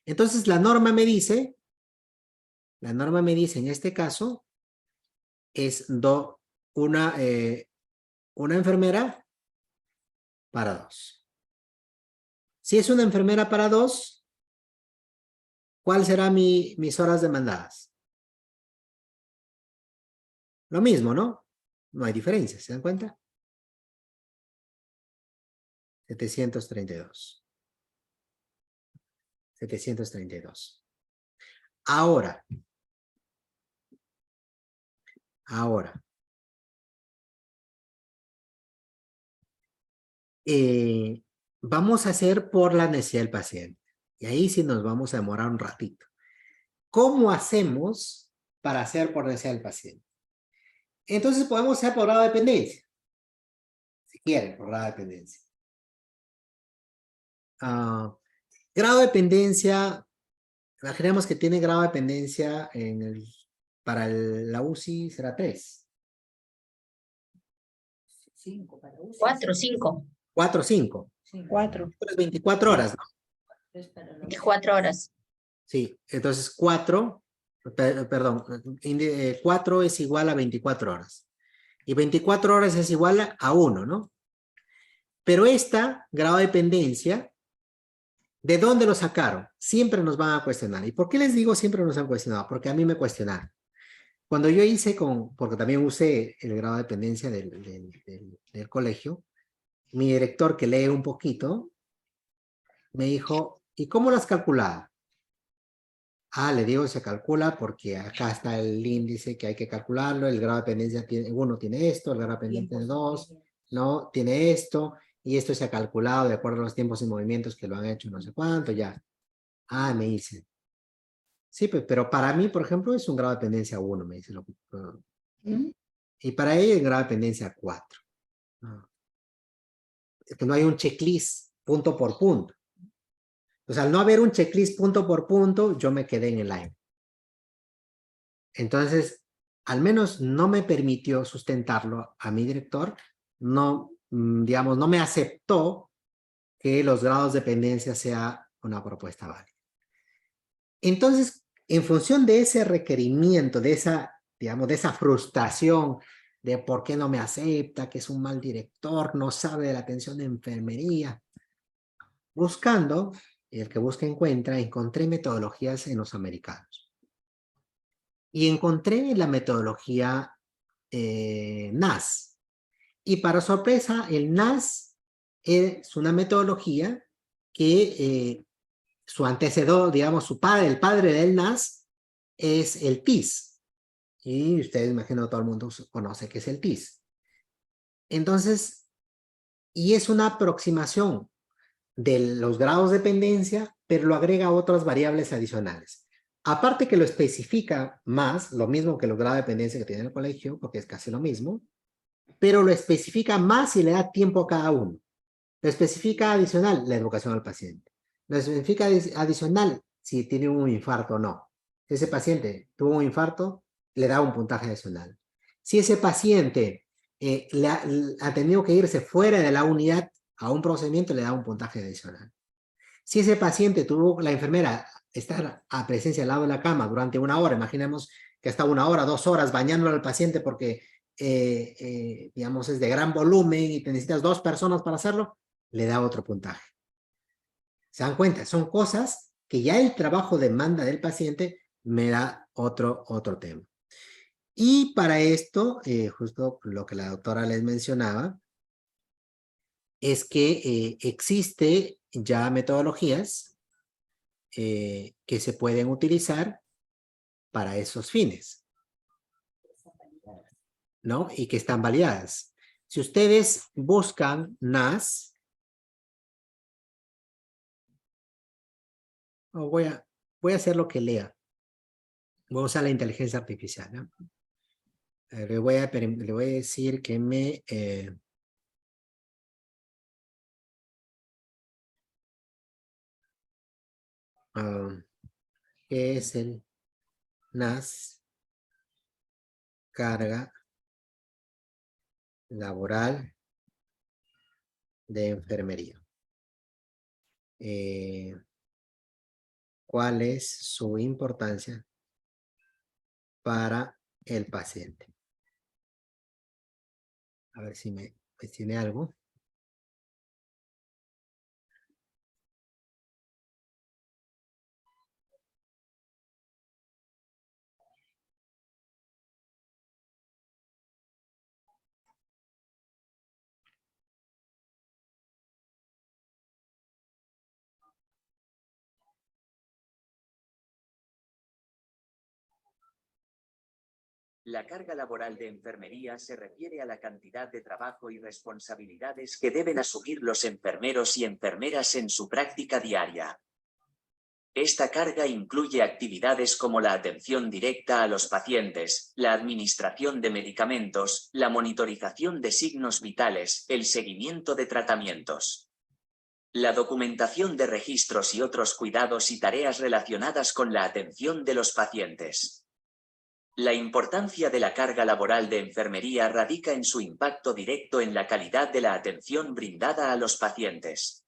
Entonces la norma me dice en este caso, es una enfermera para 2. Si es una enfermera para 2, ¿cuál será mis horas demandadas? Lo mismo, ¿no? No hay diferencia, ¿se dan cuenta? 732. 732. Ahora. vamos a hacer por la necesidad del paciente. Y ahí sí nos vamos a demorar un ratito. ¿Cómo hacemos para hacer por necesidad del paciente? Entonces podemos hacer por grado de dependencia. Si quieren, por grado de dependencia. Grado de dependencia, imaginemos que tiene grado de dependencia para la UCI será 3. 4, 5, 4 o 5. 4. 24 horas, ¿no? 24 horas. Sí, entonces 4, perdón, 4 es igual a 24 horas. Y 24 horas es igual a 1, ¿no? Pero esta grado de dependencia, ¿de dónde lo sacaron? Siempre nos van a cuestionar. ¿Y por qué les digo siempre nos han cuestionado? Porque a mí me cuestionaron. Cuando yo hice porque también usé el grado de dependencia del colegio, mi director que lee un poquito, me dijo, ¿y cómo lo has calculado? Le digo, se calcula porque acá está el índice que hay que calcularlo, el grado de dependencia tiene, uno tiene esto, el grado de dependencia tiene 2, ¿no? Tiene esto, y esto se ha calculado de acuerdo a los tiempos y movimientos que lo han hecho no sé cuánto, ya. Me dice. Sí, pues, pero para mí, por ejemplo, es un grado de dependencia 1, me dice. Y para ella el grado de dependencia 4. Es que no hay un checklist punto por punto. O sea, al no haber un checklist punto por punto, yo me quedé en el aire. Entonces, al menos no me permitió sustentarlo a mi director, no, digamos, no me aceptó que los grados de dependencia sea una propuesta válida. Entonces, en función de ese requerimiento, de esa, digamos, de esa frustración de por qué no me acepta, que es un mal director, no sabe de la atención de enfermería, buscando, el que busca encuentra, encontré metodologías en los americanos. Y encontré la metodología NAS. Y para sorpresa, el NAS es una metodología que su antecedor, digamos, el padre del NAS es el TIS. Y ustedes, imagino, todo el mundo conoce qué es el TIS. Entonces, y es una aproximación de los grados de dependencia, pero lo agrega otras variables adicionales. Aparte que lo especifica más, lo mismo que los grados de dependencia que tiene el colegio, porque es casi lo mismo, pero lo especifica más y le da tiempo a cada uno. Lo especifica adicional, la educación al paciente. Lo especifica adicional, si tiene un infarto o no. Si ese paciente tuvo un infarto, le da un puntaje adicional. Si ese paciente ha tenido que irse fuera de la unidad a un procedimiento, le da un puntaje adicional. Si ese paciente tuvo la enfermera estar a presencia al lado de la cama durante 1 hora, imaginemos que hasta 1 hora, 2 horas bañándolo al paciente porque, digamos, es de gran volumen y te necesitas 2 personas para hacerlo, le da otro puntaje. ¿Se dan cuenta? Son cosas que ya el trabajo demanda del paciente, me da otro tema. Y para esto, justo lo que la doctora les mencionaba, es que existe ya metodologías que se pueden utilizar para esos fines, ¿no? Y que están validadas. Si ustedes buscan NAS, voy a hacer lo que lea. Voy a usar la inteligencia artificial, ¿no? Le voy a decir que me... ¿qué es el NAS? Carga laboral de enfermería. ¿Cuál es su importancia para el paciente? A ver si me tiene algo. La carga laboral de enfermería se refiere a la cantidad de trabajo y responsabilidades que deben asumir los enfermeros y enfermeras en su práctica diaria. Esta carga incluye actividades como la atención directa a los pacientes, la administración de medicamentos, la monitorización de signos vitales, el seguimiento de tratamientos, la documentación de registros y otros cuidados y tareas relacionadas con la atención de los pacientes. La importancia de la carga laboral de enfermería radica en su impacto directo en la calidad de la atención brindada a los pacientes.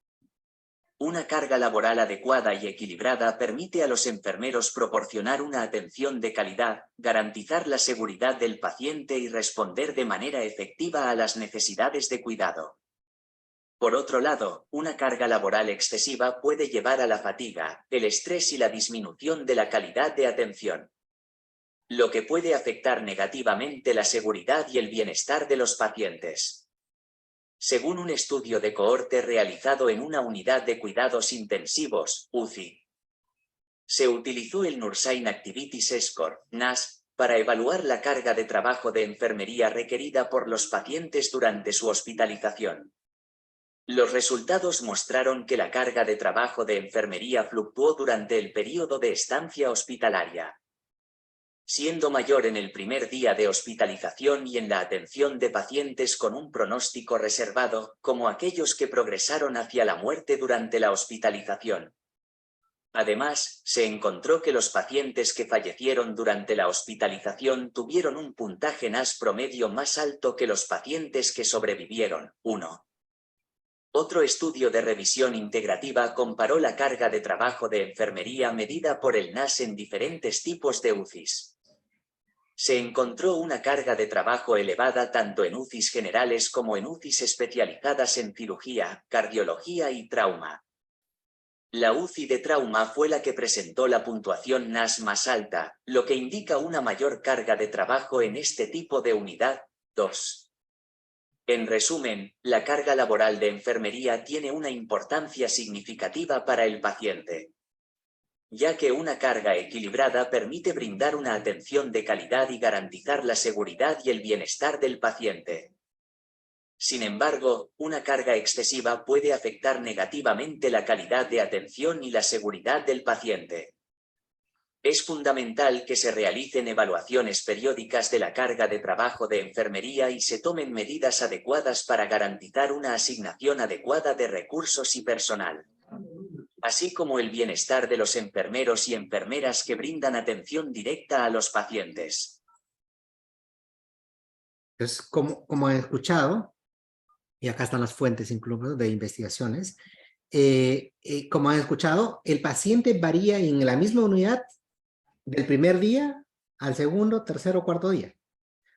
Una carga laboral adecuada y equilibrada permite a los enfermeros proporcionar una atención de calidad, garantizar la seguridad del paciente y responder de manera efectiva a las necesidades de cuidado. Por otro lado, una carga laboral excesiva puede llevar a la fatiga, el estrés y la disminución de la calidad de atención, lo que puede afectar negativamente la seguridad y el bienestar de los pacientes. Según un estudio de cohorte realizado en una unidad de cuidados intensivos, UCI, se utilizó el Nursing Activities Score, NAS, para evaluar la carga de trabajo de enfermería requerida por los pacientes durante su hospitalización. Los resultados mostraron que la carga de trabajo de enfermería fluctuó durante el periodo de estancia hospitalaria, siendo mayor en el primer día de hospitalización y en la atención de pacientes con un pronóstico reservado, como aquellos que progresaron hacia la muerte durante la hospitalización. Además, se encontró que los pacientes que fallecieron durante la hospitalización tuvieron un puntaje NAS promedio más alto que los pacientes que sobrevivieron. 1. Otro estudio de revisión integrativa comparó la carga de trabajo de enfermería medida por el NAS en diferentes tipos de UCIs. Se encontró una carga de trabajo elevada tanto en UCIs generales como en UCIs especializadas en cirugía, cardiología y trauma. La UCI de trauma fue la que presentó la puntuación NAS más alta, lo que indica una mayor carga de trabajo en este tipo de unidad. 2. En resumen, la carga laboral de enfermería tiene una importancia significativa para el paciente, ya que una carga equilibrada permite brindar una atención de calidad y garantizar la seguridad y el bienestar del paciente. Sin embargo, una carga excesiva puede afectar negativamente la calidad de atención y la seguridad del paciente. Es fundamental que se realicen evaluaciones periódicas de la carga de trabajo de enfermería y se tomen medidas adecuadas para garantizar una asignación adecuada de recursos y personal, así como el bienestar de los enfermeros y enfermeras que brindan atención directa a los pacientes. Entonces, como he escuchado, y acá están las fuentes incluso de investigaciones, como han escuchado, el paciente varía en la misma unidad del primer día al segundo, tercero, cuarto día.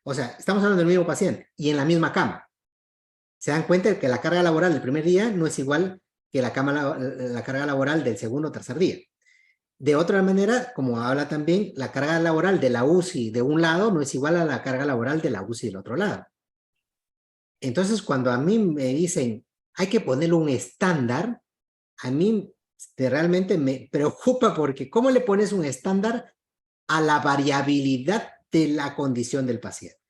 O sea, estamos hablando del mismo paciente y en la misma cama. Se dan cuenta de que la carga laboral del primer día no es igual que la carga laboral del segundo o tercer día. De otra manera, como habla también, la carga laboral de la UCI de un lado no es igual a la carga laboral de la UCI del otro lado. Entonces, cuando a mí me dicen, hay que ponerle un estándar, a mí realmente me preocupa porque ¿cómo le pones un estándar a la variabilidad de la condición del paciente?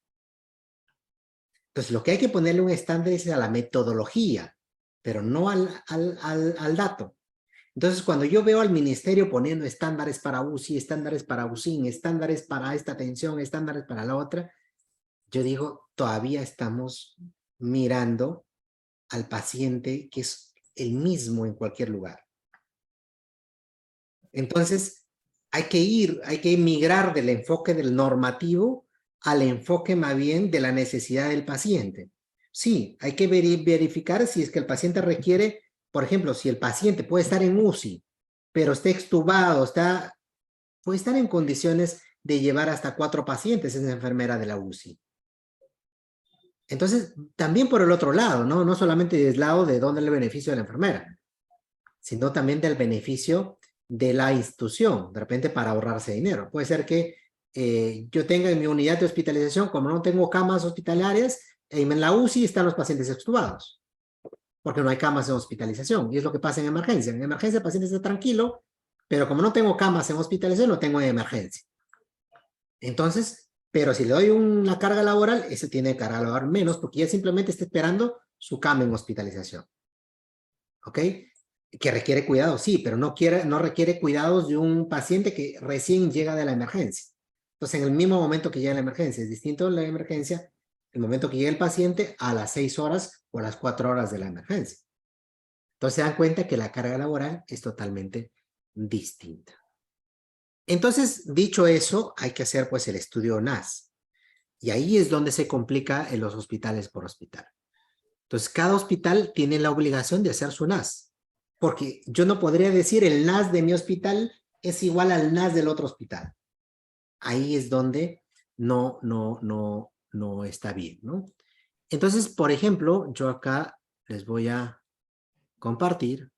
Entonces, lo que hay que ponerle un estándar es a la metodología, pero no al dato. Entonces, cuando yo veo al ministerio poniendo estándares para UCI, estándares para UCIN, estándares para esta atención, estándares para la otra, yo digo, todavía estamos mirando al paciente que es el mismo en cualquier lugar. Entonces, hay que migrar del enfoque del normativo al enfoque más bien de la necesidad del paciente. Sí, hay que verificar si es que el paciente requiere, por ejemplo, si el paciente puede estar en UCI, pero está extubado, puede estar en condiciones de llevar hasta 4 pacientes, esa enfermera de la UCI. Entonces, también por el otro lado, no solamente del lado de dónde el beneficio de la enfermera, sino también del beneficio de la institución, de repente para ahorrarse dinero. Puede ser que yo tenga en mi unidad de hospitalización, como no tengo camas hospitalarias, en la UCI están los pacientes extubados, porque no hay camas en hospitalización, y es lo que pasa en emergencia. En emergencia el paciente está tranquilo, pero como no tengo camas en hospitalización, lo tengo en emergencia. Entonces, Pero si le doy una carga laboral, ese tiene carga laboral menos porque ya simplemente está esperando su cama en hospitalización. ¿Ok? Que requiere cuidados, sí, pero no requiere cuidados de un paciente que recién llega de la emergencia. Entonces, en el mismo momento que llega la emergencia, es distinto la emergencia, el momento que llega el paciente a las 6 horas o a las 4 horas de la emergencia. Entonces, se dan cuenta que la carga laboral es totalmente distinta. Entonces, dicho eso, hay que hacer pues el estudio NAS. Y ahí es donde se complica en los hospitales por hospital. Entonces, cada hospital tiene la obligación de hacer su NAS. Porque yo no podría decir el NAS de mi hospital es igual al NAS del otro hospital. Ahí es donde no está bien, ¿no? Entonces, por ejemplo, yo acá les voy a compartir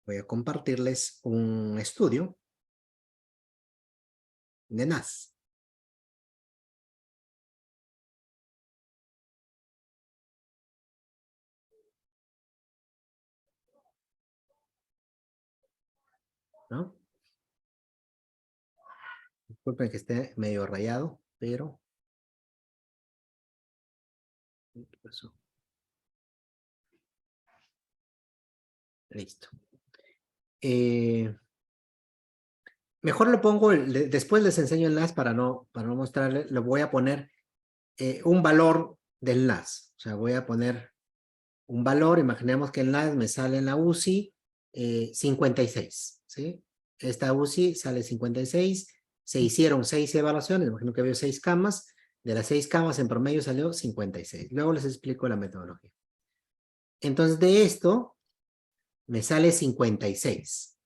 voy a compartirles un estudio de NAS. ¿No? Disculpen que esté medio rayado, pero... ¿Qué pasó? Listo. Mejor lo pongo, después les enseño el NAS para no mostrarles, le voy a poner un valor del NAS. O sea, voy a poner un valor, imaginemos que el NAS me sale en la UCI 56, ¿sí? Esta UCI sale 56, se hicieron 6 evaluaciones, imagino que había 6 camas, de las 6 camas en promedio salió 56. Luego les explico la metodología. Entonces de esto me sale 56.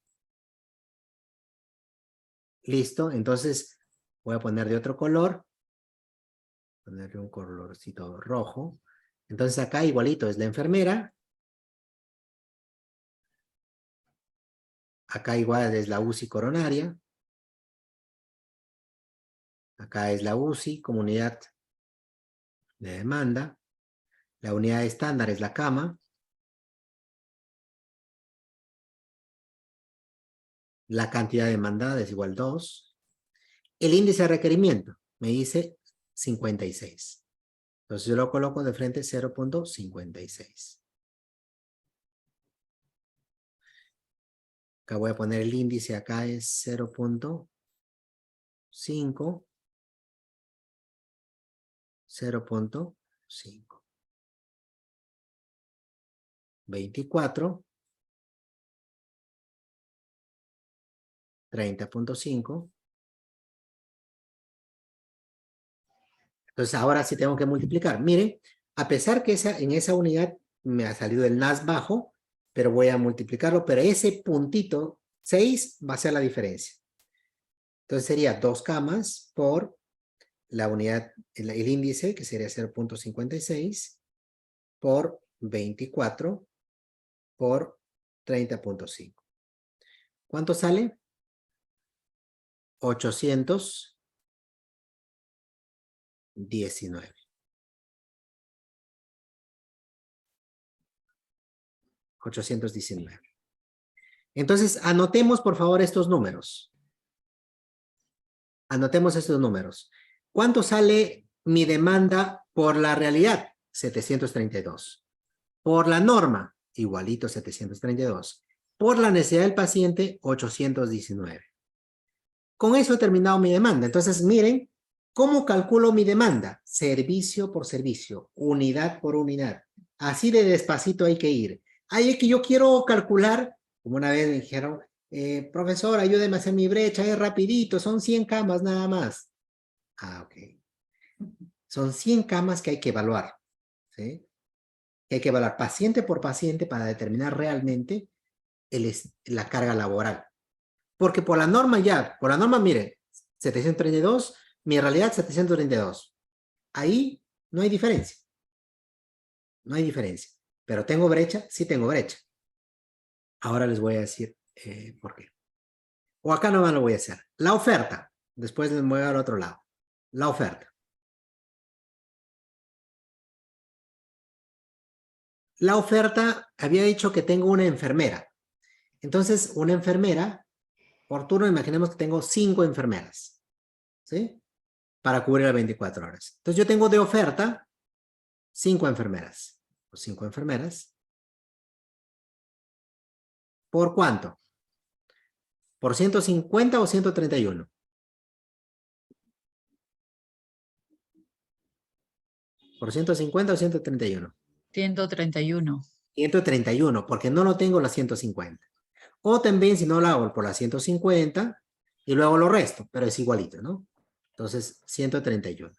Listo, entonces voy a poner de otro color, ponerle un colorcito rojo. Entonces acá igualito es la enfermera. Acá igual es la UCI coronaria. Acá es la UCI, comunidad de demanda. La unidad estándar es la cama. La cantidad demandada es igual 2. El índice de requerimiento me dice 56. Entonces yo lo coloco de frente 0.56. Acá voy a poner el índice, acá es 0.5, 0.5. 24, 30.5. Entonces ahora sí tengo que multiplicar. Miren, a pesar que en esa unidad me ha salido el NAS bajo, pero voy a multiplicarlo, pero ese puntito 6 va a ser la diferencia. Entonces sería 2 camas por la unidad, el índice, que sería 0.56, por 24, por 30.5. ¿Cuánto sale? 819. 819. Entonces, anotemos por favor estos números. Anotemos estos números. ¿Cuánto sale mi demanda por la realidad? 732. Por la norma, igualito 732. Por la necesidad del paciente, 819. Con eso he terminado mi demanda. Entonces, miren, ¿cómo calculo mi demanda? Servicio por servicio, unidad por unidad. Así de despacito hay que ir. Ahí es que yo quiero calcular, como una vez me dijeron, profesor, ayúdeme a hacer mi brecha, es rapidito, son 100 camas nada más. Ah, ok. Son 100 camas que hay que evaluar, ¿sí? Hay que evaluar paciente por paciente para determinar realmente la carga laboral. Porque por la norma mire, 732, mi realidad 732. Ahí no hay diferencia. No hay diferencia. Pero ¿tengo brecha? Sí tengo brecha. Ahora les voy a decir por qué. O acá nomás lo voy a hacer. La oferta. Después les voy al otro lado. La oferta. La oferta había dicho que tengo una enfermera. Entonces, una enfermera, por turno, imaginemos que tengo 5 enfermeras. ¿Sí? Para cubrir las 24 horas. Entonces, yo tengo de oferta 5 enfermeras. O 5 enfermeras. ¿Por cuánto? ¿Por 150 o 131? ¿Por 150 o 131? 131. 131, porque no lo tengo las 150. O también si no lo hago por las 150 y luego lo resto, pero es igualito, ¿no? Entonces, 131.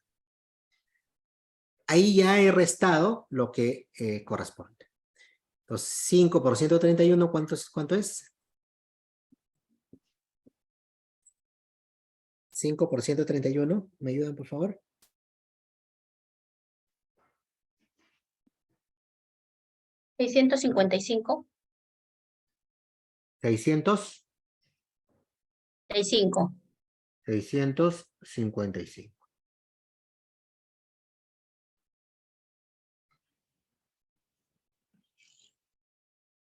Ahí ya he restado lo que corresponde. Entonces, 5 por 131, ¿cuánto es? 5 por 131, ¿me ayudan, por favor? 655. 600. 65. 655.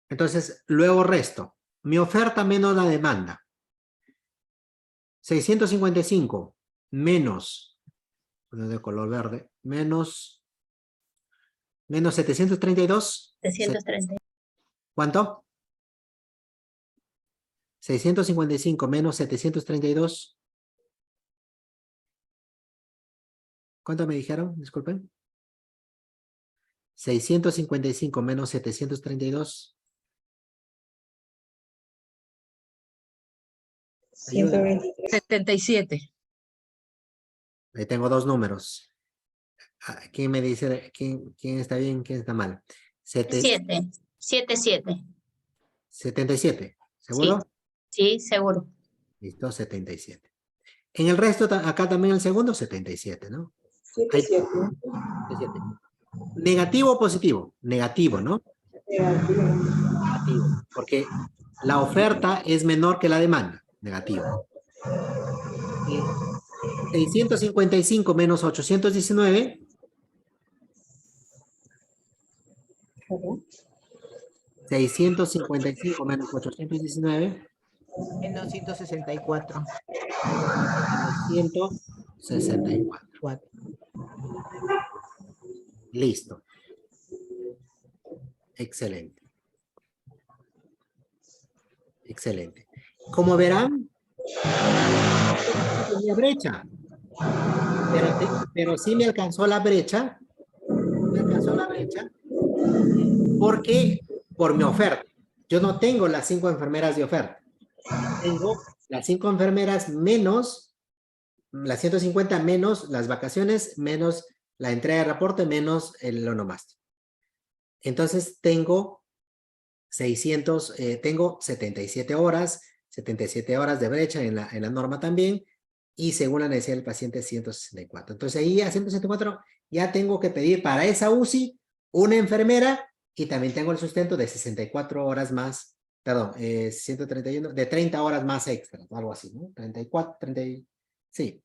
Entonces, luego resto. Mi oferta menos la demanda. 655 menos, de color verde, menos 732. 730. ¿Cuánto? 655 menos 732. ¿Cuánto me dijeron? Disculpen. 655 menos 732. 120. 77. Ahí tengo 2 números. ¿Quién me dice? ¿Quién está bien? ¿Quién está mal? 7. 77. 77. ¿Seguro? Sí, seguro. Listo, 77. En el resto, acá también el segundo, 77, ¿no? 77. 77. ¿Negativo o positivo? Negativo, ¿no? Negativo. Porque la oferta es menor que la demanda. Negativo. 655 menos 819. 655 menos 819. Menos 164. 164. Listo. Excelente. Excelente. Como verán, tenía brecha. Pero sí me alcanzó la brecha. Me alcanzó la brecha. Porque por mi oferta. Yo no tengo las 5 enfermeras de oferta. Tengo las 5 enfermeras menos las 150 menos las vacaciones, menos la entrega de reporte, menos el onomástico. Entonces tengo 77 horas, 77 horas de brecha en la norma también, y según la necesidad del paciente 164. Entonces ahí a 164 ya tengo que pedir para esa UCI una enfermera, y también tengo el sustento de 64 horas más, perdón, 131, de 30 horas más extras, algo así, ¿no? 34, 30, sí,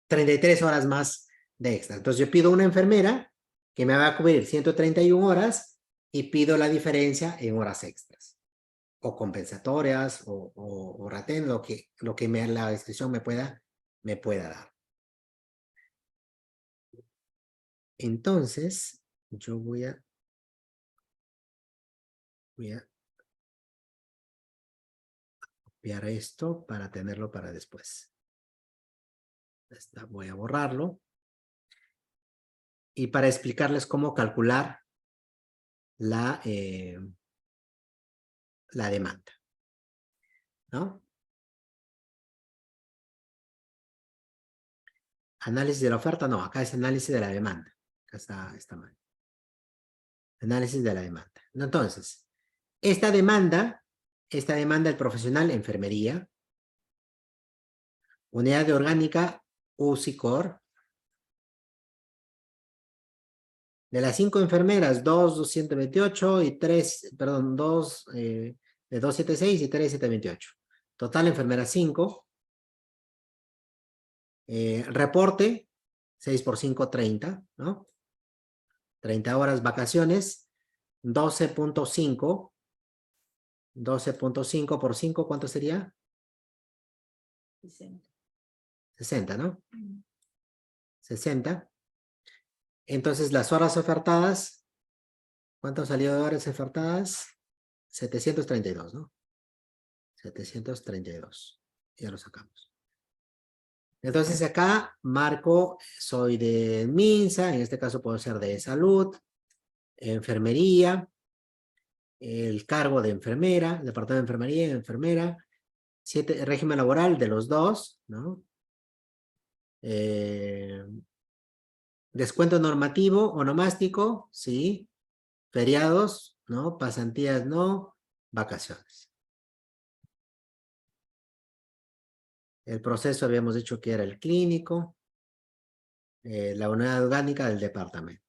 33 horas más de extra. Entonces yo pido una enfermera que me va a cubrir 131 horas y pido la diferencia en horas extras o compensatorias o ratén, lo que la descripción me pueda dar. Entonces yo voy a copiar esto para tenerlo para después. Voy a borrarlo. Y para explicarles cómo calcular la demanda, ¿no? Análisis de la oferta, no, acá es análisis de la demanda. Acá está mal. Análisis de la demanda. Entonces, esta demanda del profesional enfermería, unidad de orgánica UCI Core, de las 5 enfermeras, 2, 228 y 3, perdón, 2 de 276 y 3, 728. Total enfermeras 5. Reporte, 6 por 5, 30, ¿no? 30 horas, vacaciones, 12.5. 12.5 por 5, ¿cuánto sería? 60, ¿no? 60. Entonces, las horas ofertadas, ¿cuánto salió de horas ofertadas? 732, ¿no? 732. Ya lo sacamos. Entonces, acá marco, soy de MINSA, en este caso puedo ser de salud, enfermería, el cargo de enfermera, departamento de enfermería, enfermera, régimen laboral de los dos, ¿no? Descuento normativo, onomástico, sí. Feriados, ¿no? Pasantías, no. Vacaciones. El proceso habíamos dicho que era el clínico, la unidad orgánica del departamento.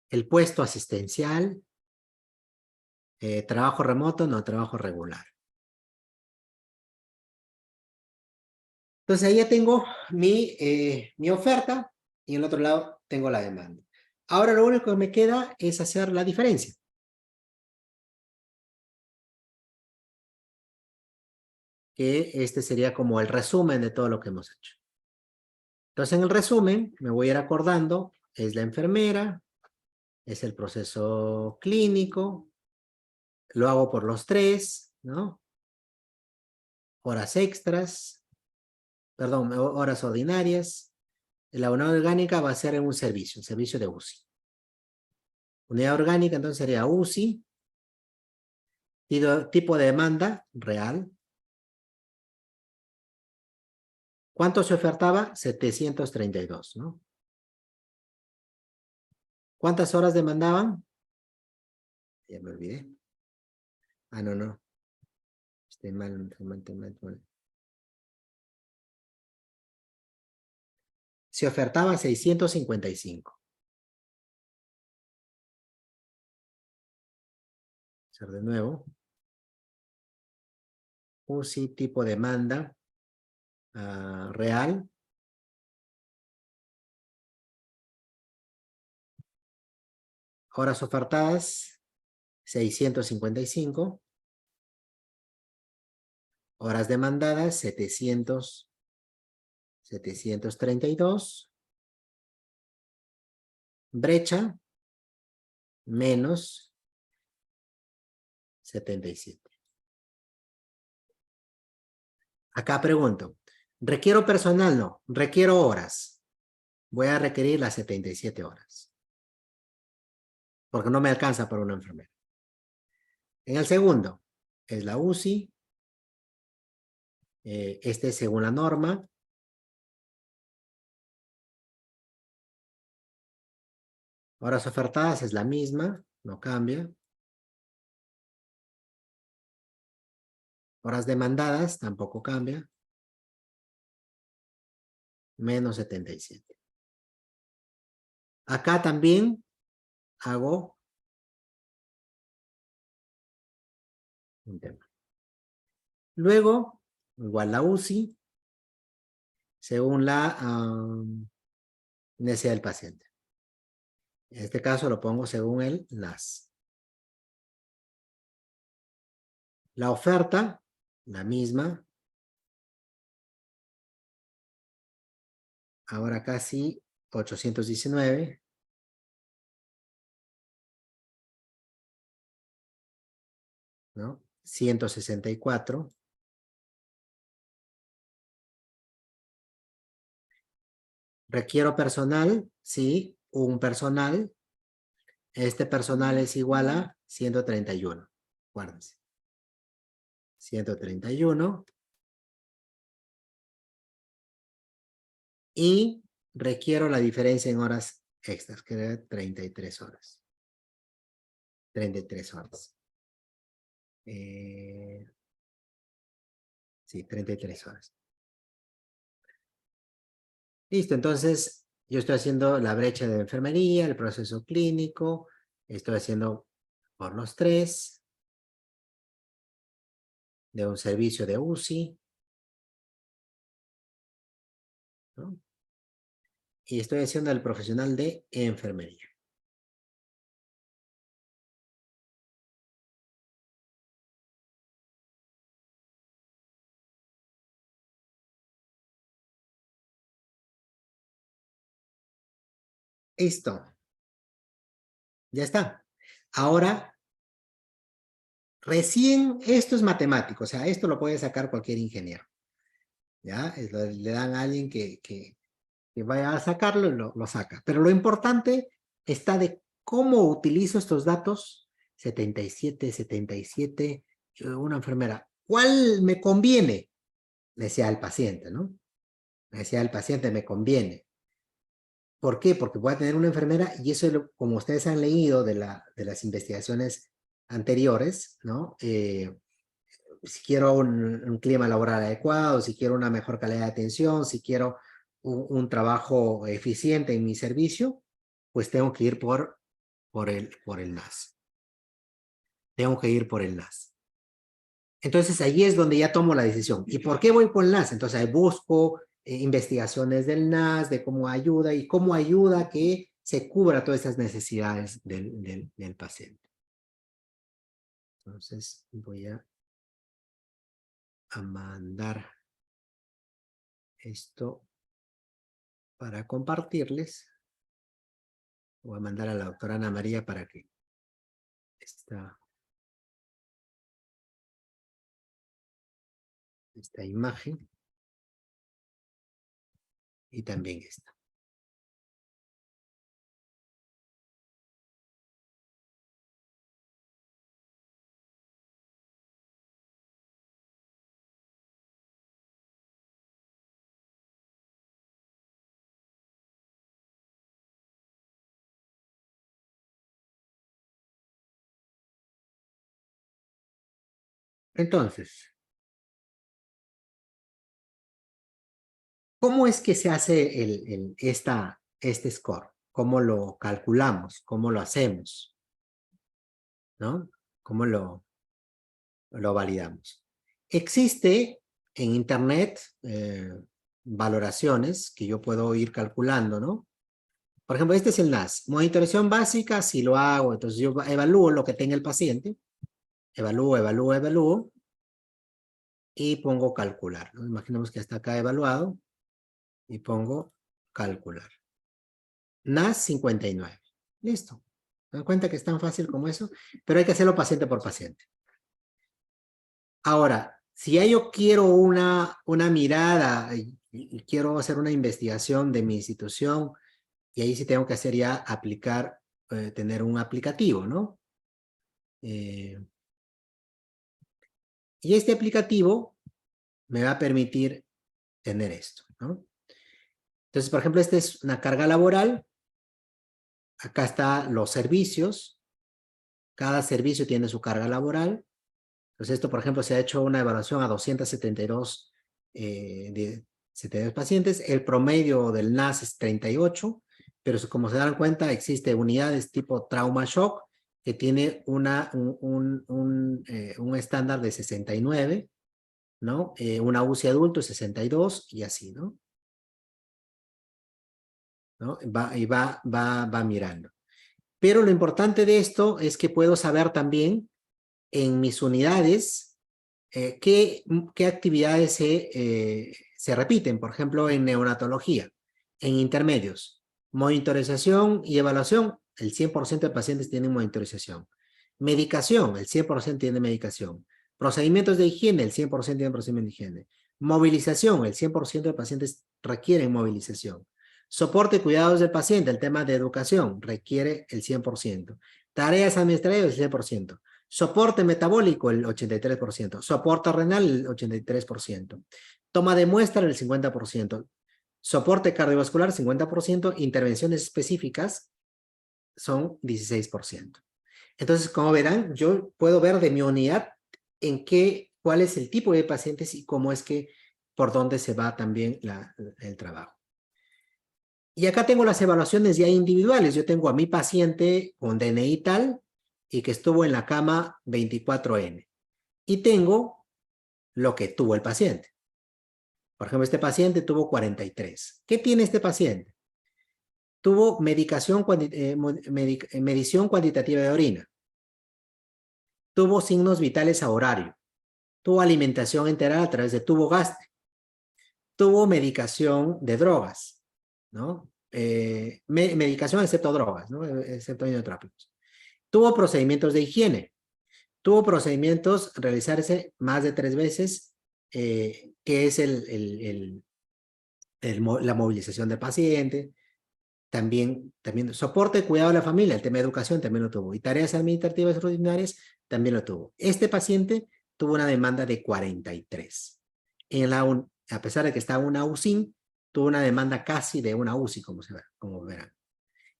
El puesto asistencial, trabajo remoto, no trabajo regular. Entonces ahí ya tengo mi oferta y en el otro lado tengo la demanda. Ahora lo único que me queda es hacer la diferencia. Que este sería como el resumen de todo lo que hemos hecho. Entonces en el resumen me voy a ir acordando, es la enfermera, es el proceso clínico, lo hago por los 3, ¿no? Horas extras, perdón, horas ordinarias. La unidad orgánica va a ser en un servicio de UCI. Unidad orgánica entonces sería UCI, tipo de demanda real. ¿Cuánto se ofertaba? 732, ¿no? ¿Cuántas horas demandaban? Ya me olvidé. Ah, no. Estoy mal. Se ofertaba 655. Hacer de nuevo. UCI tipo demanda real. Horas ofertadas 655. Horas demandadas 732. Brecha menos 77. Acá pregunto, ¿requiero personal? No, requiero horas. Voy a requerir las 77 horas. Porque no me alcanza para una enfermera. En el segundo, es la UCI. Este es según la norma. Horas ofertadas es la misma, no cambia. Horas demandadas tampoco cambia. Menos 77. Acá también hago un tema. Luego, igual la UCI, según la necesidad del paciente. En este caso lo pongo según el NAS. La oferta, la misma. Ahora casi 819. ¿No? 164. Requiero personal, sí, un personal. Este personal es igual a 131. Guárdense. 131. Y requiero la diferencia en horas extras, que es 33 horas. 33 horas. Sí, 33 horas. Listo, entonces yo estoy haciendo la brecha de enfermería, el proceso clínico, estoy haciendo por los 3 de un servicio de UCI. ¿no? Y estoy haciendo el profesional de enfermería. Listo. Ya está. Ahora, recién esto es matemático, o sea, esto lo puede sacar cualquier ingeniero. ¿Ya? Le dan a alguien que vaya a sacarlo y lo saca. Pero lo importante está de cómo utilizo estos datos. 77, una enfermera. ¿Cuál me conviene? Me decía el paciente, ¿no? Me decía el paciente, me conviene. ¿Por qué? Porque voy a tener una enfermera y eso, como ustedes han leído de las investigaciones anteriores, ¿no? Si quiero un clima laboral adecuado, si quiero una mejor calidad de atención, si quiero un trabajo eficiente en mi servicio, pues tengo que ir por el NAS. Tengo que ir por el NAS. Entonces ahí es donde ya tomo la decisión. ¿Y por qué voy por el NAS? Entonces ahí busco investigaciones del NAS, de cómo ayuda y cómo ayuda a que se cubra todas esas necesidades del paciente. Entonces voy a mandar esto para compartirles. Voy a mandar a la doctora Ana María para que esta imagen y también esta. Entonces, ¿cómo es que se hace este score? ¿Cómo lo calculamos? ¿Cómo lo hacemos? ¿No? ¿Cómo lo validamos? Existe en internet valoraciones que yo puedo ir calculando, ¿no? Por ejemplo, este es el NAS. Monitorización básica, si lo hago, entonces yo evalúo lo que tenga el paciente. Evalúo. Y pongo calcular, ¿no? Imaginemos que está acá evaluado. Y pongo calcular. NAS 59. Listo. ¿Se dan cuenta que es tan fácil como eso? Pero hay que hacerlo paciente por paciente. Ahora, si ya yo quiero una mirada y quiero hacer una investigación de mi institución, y ahí sí tengo que hacer ya aplicar, tener un aplicativo, ¿no? Y este aplicativo me va a permitir tener esto, ¿no? Entonces, por ejemplo, esta es una carga laboral. Acá están los servicios. Cada servicio tiene su carga laboral. Entonces, esto, por ejemplo, se ha hecho una evaluación a 272 pacientes. El promedio del NAS es 38, pero como se dan cuenta, existe unidades tipo trauma shock que tiene un estándar de 69, ¿no? Una UCI adulto 62 y así, ¿no? ¿No? Va mirando. Pero lo importante de esto es que puedo saber también en mis unidades qué actividades se repiten. Por ejemplo, en neonatología, en intermedios, monitorización y evaluación, el 100% de pacientes tienen monitorización. Medicación, el 100% tiene medicación. Procedimientos de higiene, el 100% tiene procedimientos de higiene. Movilización, el 100% de pacientes requieren movilización. Soporte y cuidados del paciente, el tema de educación, requiere el 100%. Tareas administrativas, el 100%. Soporte metabólico, el 83%. Soporte renal, el 83%. Toma de muestra, el 50%. Soporte cardiovascular, 50%. Intervenciones específicas son 16%. Entonces, como verán, yo puedo ver de mi unidad cuál es el tipo de pacientes y cómo es que, por dónde se va también el trabajo. Y acá tengo las evaluaciones ya individuales. Yo tengo a mi paciente con DNI tal y que estuvo en la cama 24N. Y tengo lo que tuvo el paciente. Por ejemplo, este paciente tuvo 43. ¿Qué tiene este paciente? Tuvo medición cuantitativa de orina. Tuvo signos vitales a horario. Tuvo alimentación enteral a través de tubo gástrico. Tuvo medicación de drogas, ¿no? Medicación excepto drogas, ¿no? Excepto inotrópicos. Tuvo procedimientos de higiene. Tuvo procedimientos realizarse más de 3 veces, que es la movilización del paciente. También soporte y cuidado de la familia, el tema de educación también lo tuvo. Y tareas administrativas rutinarias también lo tuvo. Este paciente tuvo una demanda de 43. A pesar de que estaba en una UCI, tuvo una demanda casi de una UCI, como verán.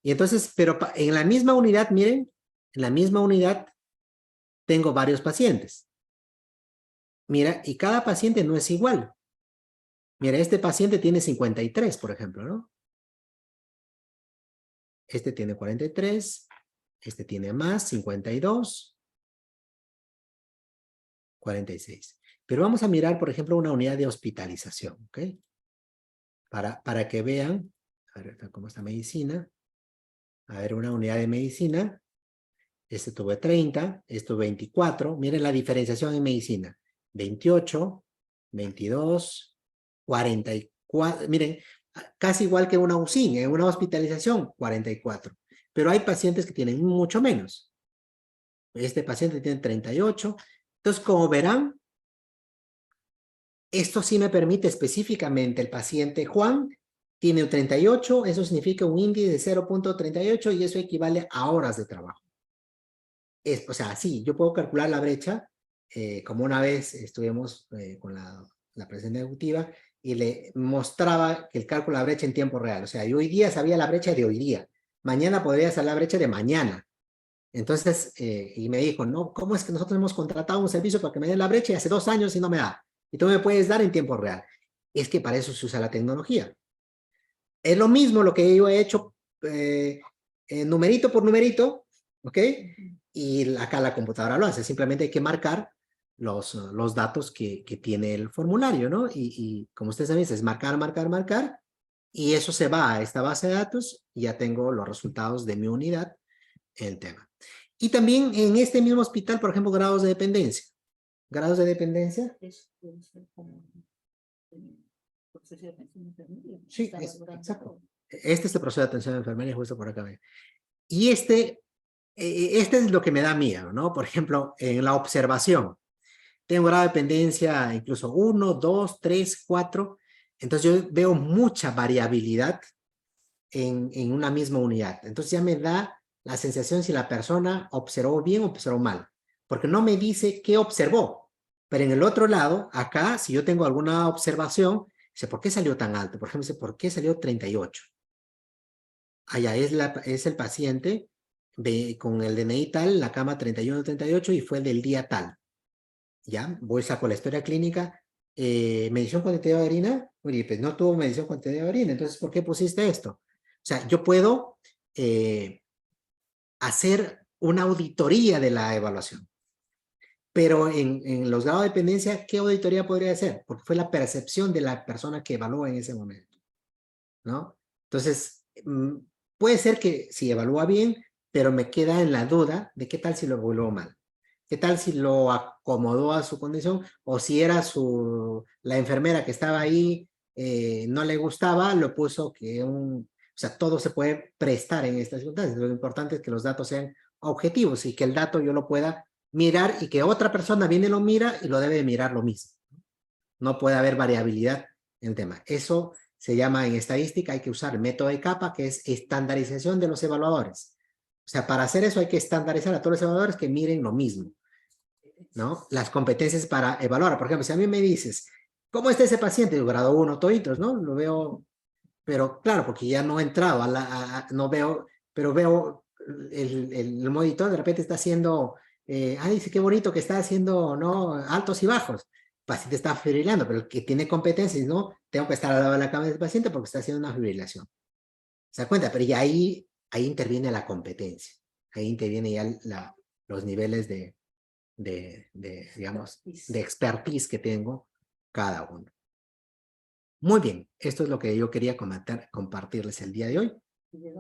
Y entonces, pero en la misma unidad, miren, en la misma unidad tengo varios pacientes. Mira, y cada paciente no es igual. Mira, este paciente tiene 53, por ejemplo, ¿no? Este tiene 43, este tiene más, 52, 46. Pero vamos a mirar, por ejemplo, una unidad de hospitalización, ¿ok? Para que vean, a ver cómo está medicina. A ver, una unidad de medicina. Este tuvo 30, esto 24. Miren la diferenciación en medicina. 28, 22, 44. Miren, casi igual que una UCI, en una hospitalización, 44. Pero hay pacientes que tienen mucho menos. Este paciente tiene 38. Entonces, como verán, esto sí me permite específicamente el paciente Juan tiene 38, eso significa un índice de 0.38 y eso equivale a horas de trabajo. O sea, sí, yo puedo calcular la brecha, como una vez estuvimos con la presidenta ejecutiva y le mostraba que el cálculo de la brecha en tiempo real. O sea, yo hoy día sabía la brecha de hoy día. Mañana podría saber la brecha de mañana. Entonces, y me dijo, no, ¿cómo es que nosotros hemos contratado un servicio para que me dé la brecha y hace 2 años y no me da? Y tú me puedes dar en tiempo real. Es que para eso se usa la tecnología. Es lo mismo lo que yo he hecho numerito por numerito, ¿ok? Y acá la computadora lo hace. Simplemente hay que marcar los datos que tiene el formulario, ¿no? Y como ustedes saben, es marcar, marcar, marcar. Y eso se va a esta base de datos y ya tengo los resultados de mi unidad en el tema. Y también en este mismo hospital, por ejemplo, grados de dependencia. Grados de dependencia. Sí, exacto. Este es el proceso de atención de enfermería, justo por acá. Y este es lo que me da miedo, ¿no? Por ejemplo, en la observación. Tengo grado de dependencia incluso 1, 2, 3, 4. Entonces yo veo mucha variabilidad en una misma unidad. Entonces ya me da la sensación si la persona observó bien o observó mal. Porque no me dice qué observó. Pero en el otro lado, acá, si yo tengo alguna observación, dice, ¿por qué salió tan alto? Por ejemplo, dice, ¿por qué salió 38? Allá es el paciente con el DNI tal, la cama 3138 y fue del día tal. Ya, voy, saco la historia clínica. Medición cuantitativa de orina. Oye, pues no tuvo medición cuantitativa de orina, entonces, ¿por qué pusiste esto? O sea, yo puedo hacer una auditoría de la evaluación. Pero en los grados de dependencia, ¿qué auditoría podría hacer? Porque fue la percepción de la persona que evalúa en ese momento, ¿no? Entonces, puede ser que si evalúa bien, pero me queda en la duda de qué tal si lo evaluó mal. ¿Qué tal si lo acomodó a su condición? O si era la enfermera que estaba ahí, no le gustaba, lo puso que o sea, todo se puede prestar en estas circunstancias. Lo importante es que los datos sean objetivos y que el dato yo lo pueda mirar y que otra persona viene y lo mira y lo debe de mirar lo mismo. No puede haber variabilidad en el tema. Eso se llama en estadística, hay que usar el método de capa, que es estandarización de los evaluadores. O sea, para hacer eso hay que estandarizar a todos los evaluadores que miren lo mismo, ¿no? Las competencias para evaluar. Por ejemplo, si a mí me dices, ¿cómo está ese paciente? Yo grado 1, toditos, ¿no? Lo veo, pero claro, porque ya no he entrado, no veo, pero veo el monitor de repente está haciendo, dice qué bonito que está haciendo, ¿no? Altos y bajos. El paciente está fibrilando, pero el que tiene competencias, ¿no? Tengo que estar al lado de la cama del paciente porque está haciendo una fibrilación. ¿Se da cuenta? Pero ya ahí interviene la competencia. Ahí interviene ya los niveles digamos, de expertise que tengo cada uno. Muy bien, esto es lo que yo quería compartirles el día de hoy.